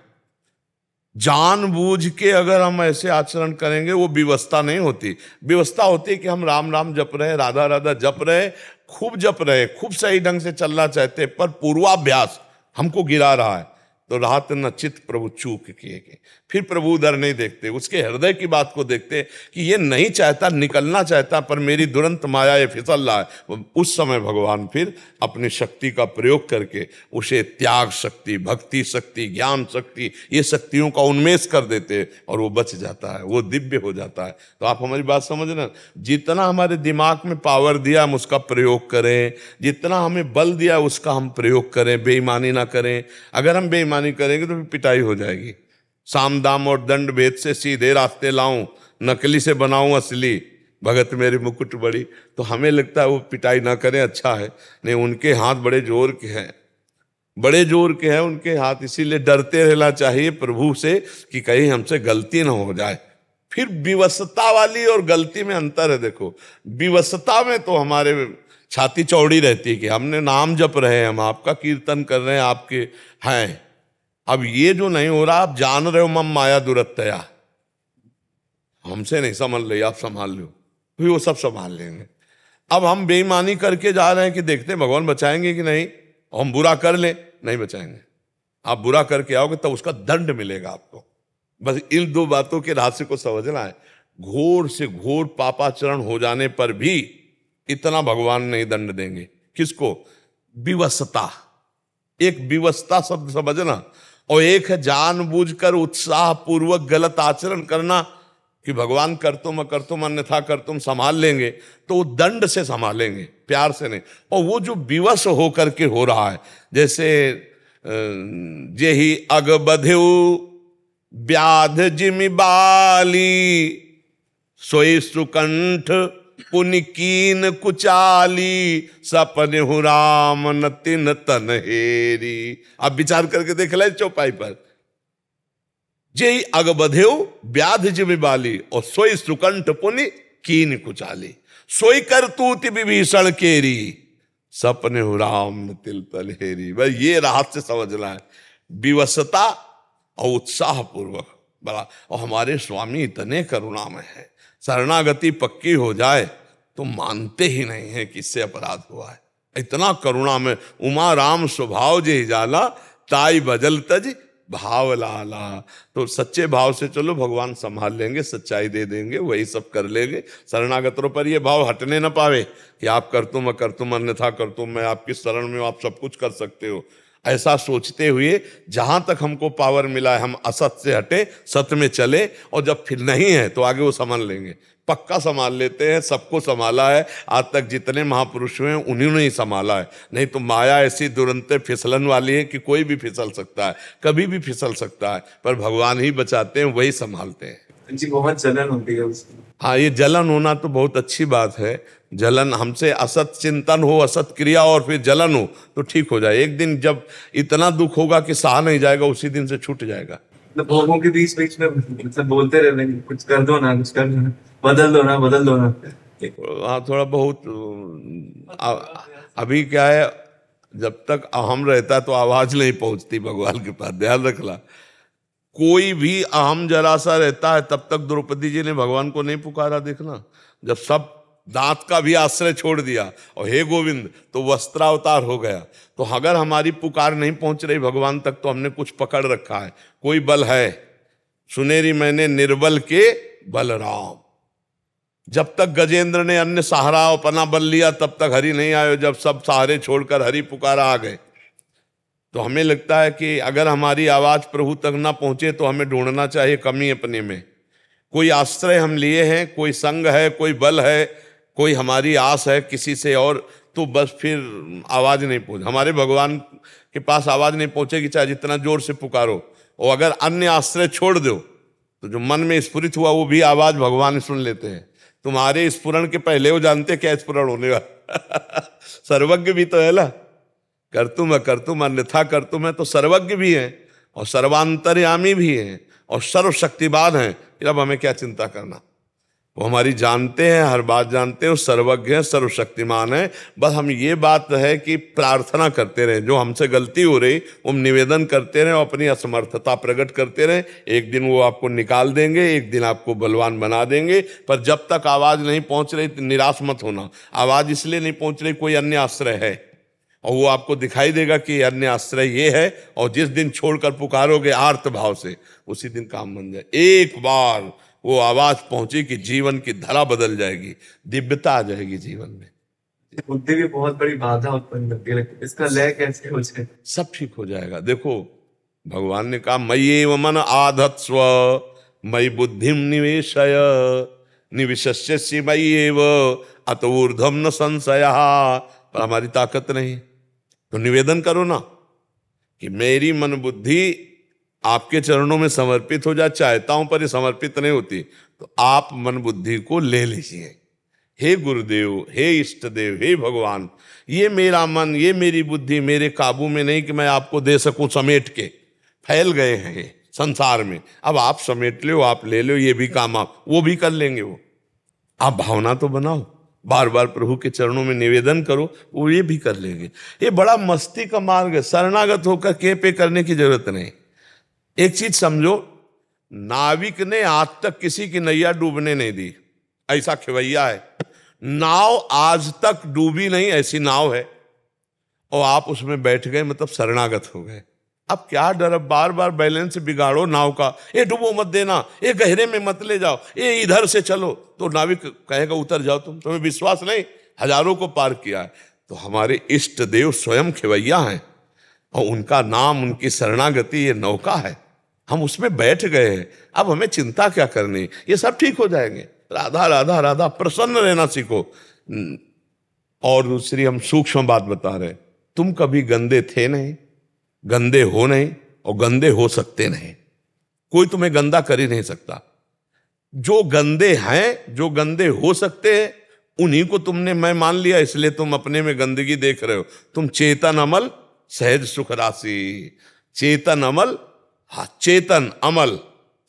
जानबूझ के अगर हम ऐसे आचरण करेंगे वो विवस्था नहीं होती। विवस्था होती है कि हम राम राम जप रहे, राधा राधा जप रहे, खूब जप रहे, खूब सही ढंग से चलना चाहते, पर पूर्वाभ्यास हमको गिरा रहा है। तो राहत न चित प्रभु चूक किए के, फिर प्रभु उधर नहीं देखते, उसके हृदय की बात को देखते कि ये नहीं चाहता, निकलना चाहता, पर मेरी दुरंत माया ये फिसल रहा है। उस समय भगवान फिर अपनी शक्ति का प्रयोग करके उसे त्याग शक्ति, भक्ति शक्ति, ज्ञान शक्ति, ये शक्तियों का उन्मेष कर देते और वो बच जाता है, वो दिव्य हो जाता है। तो आप हमारी बात समझ रहे हैं, जितना हमारे दिमाग में पावर दिया हम उसका प्रयोग करें, जितना हमें बल दिया उसका हम प्रयोग करें, बेईमानी ना करें। अगर हम बेईमानी करेंगे तो फिर पिटाई हो जाएगी। साम दाम और दंड भेद से सीधे रास्ते लाऊं, नकली से बनाऊं असली, भगत मेरी मुकुट बड़ी। तो हमें लगता है वो पिटाई ना करें, अच्छा है। नहीं, उनके हाथ बड़े जोर के हैं, बड़े जोर के हैं उनके हाथ, इसीलिए डरते रहना चाहिए प्रभु से कि कहीं हमसे गलती ना हो जाए। फिर विवशता वाली और गलती में अंतर है। देखो, विवशता में तो हमारे छाती चौड़ी रहती है कि हमने नाम जप रहे हैं, हम आपका कीर्तन कर रहे हैं, आपके हैं। अब ये जो नहीं हो रहा, आप जान रहे हो मम माया दुरत्तया, हमसे नहीं समझ रही, आप संभाल लो, फिर वो सब संभाल लेंगे। अब हम बेईमानी करके जा रहे हैं कि देखते हैं भगवान बचाएंगे कि नहीं, हम बुरा कर लें, नहीं बचाएंगे। आप बुरा करके आओगे तो उसका दंड मिलेगा आपको। बस इन दो बातों के रहस्य को समझना है। घोर से घोर पापाचरण हो जाने पर भी इतना भगवान नहीं दंड देंगे। किसको? विवशता। एक विवशता शब्द समझना, और एक है जानबूझकर उत्साह पूर्वक गलत आचरण करना कि भगवान कर तुम अन्यथा कर तुम संभाल लेंगे, तो वो दंड से संभालेंगे, प्यार से नहीं। और वो जो विवश होकर के हो रहा है, जैसे जेहि अग बध्यु व्याध जिमि बाली, सोई सुकंठ पुनि कीन कुचाली, सपने हु राम न तिन तन हेरी। आप विचार करके देख ले चौपाई पर, जेहि अग बध्यु व्याध जिमि बाली, और सोई सुकंठ पुनि कीन कुचाली, सोई कर तूति विभीषण केरी, सपने हु राम न तिल तल हेरी। भाई ये रहस्य समझना है, विवशता और उत्साह पूर्वक बड़ा। और हमारे स्वामी इतने करुणामय है, शरणागति पक्की हो जाए तो मानते ही नहीं है कि इससे अपराध हुआ है। इतना करुणामय। उमा राम स्वभाव जे जाला, ताई बजल तज भाव लाला। तो सच्चे भाव से चलो, भगवान संभाल लेंगे, सच्चाई दे देंगे, वही सब कर लेंगे। शरणागतों पर ये भाव हटने न पावे कि आप कर तुम अन्यथा कर तुम, मैं आपकी शरण में, आप सब कुछ कर सकते हो। ऐसा सोचते हुए जहां तक हमको पावर मिला है हम असत से हटे, सत्य में चले, और जब फिर नहीं है तो आगे वो संभाल लेंगे। पक्का संभाल लेते हैं, सबको संभाला है। आज तक जितने महापुरुष हुए हैं उन्होंने ही संभाला है। नहीं तो माया ऐसी दुरंत फिसलन वाली है कि कोई भी फिसल सकता है, कभी भी फिसल सकता है, पर भगवान ही बचाते हैं, वही संभालते हैं। जी बहुत जलन होती है उसकी। हाँ, ये जलन होना तो बहुत अच्छी बात है। जलन, हमसे असत चिंतन हो, असत क्रिया, और फिर जलन हो तो ठीक हो जाए। एक दिन जब इतना दुख होगा कि सहा नहीं जाएगा, उसी दिन से छूट जाएगा। लोगों के बीच बीच में मतलब बोलते रहने, कुछ कर दो ना, कुछ कर दो ना, बदल दो ना, बदल दो ना। हाँ, थोड़ा बहुत अभी क्या है, जब तक अहम रहता तो आवाज नहीं पहुंचती भगवान के पास, ध्यान रखना। कोई भी अहम जरा सा रहता है तब तक द्रौपदी जी ने भगवान को नहीं पुकारा, देखना। जब सब दांत का भी आश्रय छोड़ दिया और हे गोविंद, तो वस्त्रावतार हो गया। तो अगर हमारी पुकार नहीं पहुंच रही भगवान तक तो हमने कुछ पकड़ रखा है, कोई बल है। सुनेरी मैंने निर्बल के बलराम। जब तक गजेंद्र ने अन्य सहारा अपना बल लिया तब तक हरि नहीं आए। जब सब सहारे छोड़कर हरि पुकारा आ गए, तो हमें लगता है कि अगर हमारी आवाज प्रभु तक ना पहुंचे तो हमें ढूंढना चाहिए कमी अपने में। कोई आश्रय हम लिए हैं, कोई संग है, कोई बल है, कोई हमारी आस है किसी से, और तो बस फिर आवाज नहीं पहुंच, हमारे भगवान के पास आवाज नहीं पहुंचेगी, चाहे जितना जोर से पुकारो। और अगर अन्य आश्रय छोड़ दो तो जो मन में स्फुरित हुआ वो भी आवाज भगवान सुन लेते हैं। तुम्हारे स्फुरण के पहले वो जानते क्या स्फुरण होने वाला। सर्वज्ञ भी तो है ना, कर तुम अन्यथा कर तुम है, तो सर्वज्ञ भी है और सर्वांतर्यामी भी है और सर्वशक्तिवान है। फिर अब हमें क्या चिंता करना, वो हमारी जानते हैं, हर बात जानते हैं, वो सर्वज्ञ है, सर्वशक्तिमान है। बस हम ये बात है कि प्रार्थना करते रहे, जो हमसे गलती हो रही वो निवेदन करते रहे और अपनी असमर्थता प्रकट करते रहे। एक दिन वो आपको निकाल देंगे, एक दिन आपको बलवान बना देंगे। पर जब तक आवाज नहीं पहुंच रही तो निराश मत होना। आवाज इसलिए नहीं पहुंच रही, कोई अन्य आश्रय है और वो आपको दिखाई देगा कि अन्य आश्रय ये है, और जिस दिन छोड़कर पुकारोगे आर्त भाव से, उसी दिन काम बन जाए। एक बार वो आवाज पहुंची कि जीवन की धरा बदल जाएगी, दिव्यता आ जाएगी जीवन में। बुद्धि भी बहुत बड़ी बाधा उत्पन्न करती है, इसका लय कैसे हो जाए? सब ठीक हो जाएगा। देखो भगवान ने कहा मय्येव मन आधत्स्व मयि बुद्धिम निवेशय निविशस्यसि मय्येव अत ऊर्ध्वं न संशयः। पर हमारी ताकत नहीं, तो निवेदन करो ना कि मेरी मन बुद्धि आपके चरणों में समर्पित हो जाए। चाहता हूं पर ये समर्पित नहीं होती, तो आप मन बुद्धि को ले लीजिए। हे गुरुदेव, हे इष्ट देव, हे भगवान, ये मेरा मन, ये मेरी बुद्धि मेरे काबू में नहीं कि मैं आपको दे सकूं समेट के। फैल गए हैं ये संसार में, अब आप समेट लो, आप ले लो, ये भी काम आप वो भी कर लेंगे। वो आप भावना तो बनाओ, बार बार प्रभु के चरणों में निवेदन करो, वो ये भी कर लेंगे। ये बड़ा मस्ती का मार्ग है, शरणागत होकर के पे करने की जरूरत नहीं। एक चीज समझो, नाविक ने आज तक किसी की नैया डूबने नहीं दी, ऐसा खिवैया है। नाव आज तक डूबी नहीं, ऐसी नाव है, और आप उसमें बैठ गए, मतलब शरणागत हो गए। अब क्या डर, अब बार बार बैलेंस बिगाड़ो नाव का, ये डुबो मत देना, ये गहरे में मत ले जाओ, ये इधर से चलो, तो नाविक कहेगा उतर जाओ, तुम्हें विश्वास नहीं, हजारों को पार किया है। तो हमारे इष्ट देव स्वयं खेवैया हैं और उनका नाम, उनकी शरणागति ये नौका है, हम उसमें बैठ गए हैं। अब हमें चिंता क्या करनी, ये सब ठीक हो जाएंगे। राधा राधा राधा, प्रसन्न रहना सीखो। और दूसरी हम सूक्ष्म बात बता रहे, तुम कभी गंदे थे नहीं, गंदे हो नहीं और गंदे हो सकते नहीं। कोई तुम्हें गंदा कर ही नहीं सकता। जो गंदे हैं, जो गंदे हो सकते हैं, उन्हीं को तुमने मैं मान लिया, इसलिए तुम अपने में गंदगी देख रहे हो। तुम चेतन अमल सहज सुख राशि, चेतन अमल, हाँ चेतन अमल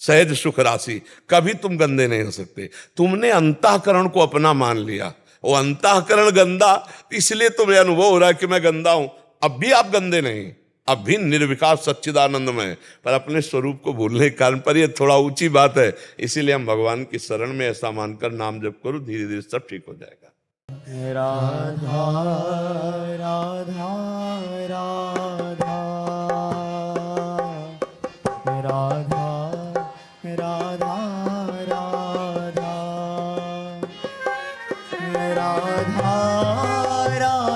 सहज सुख राशि, कभी तुम गंदे नहीं हो सकते। तुमने अंतःकरण को अपना मान लिया, वो अंतःकरण गंदा, इसलिए तुम्हें अनुभव हो रहा है कि मैं गंदा हूं। अब भी आप गंदे नहीं, अब भी निर्विकार सच्चिदानंद में, पर अपने स्वरूप को भूलने के कारण, पर ये थोड़ा ऊंची बात है, इसीलिए हम भगवान की शरण में ऐसा मानकर नाम जप करो, धीरे धीरे सब ठीक हो जाएगा। राधा राधा राधा राधा राधा राधा राधा राधा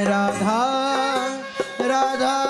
राधा राधा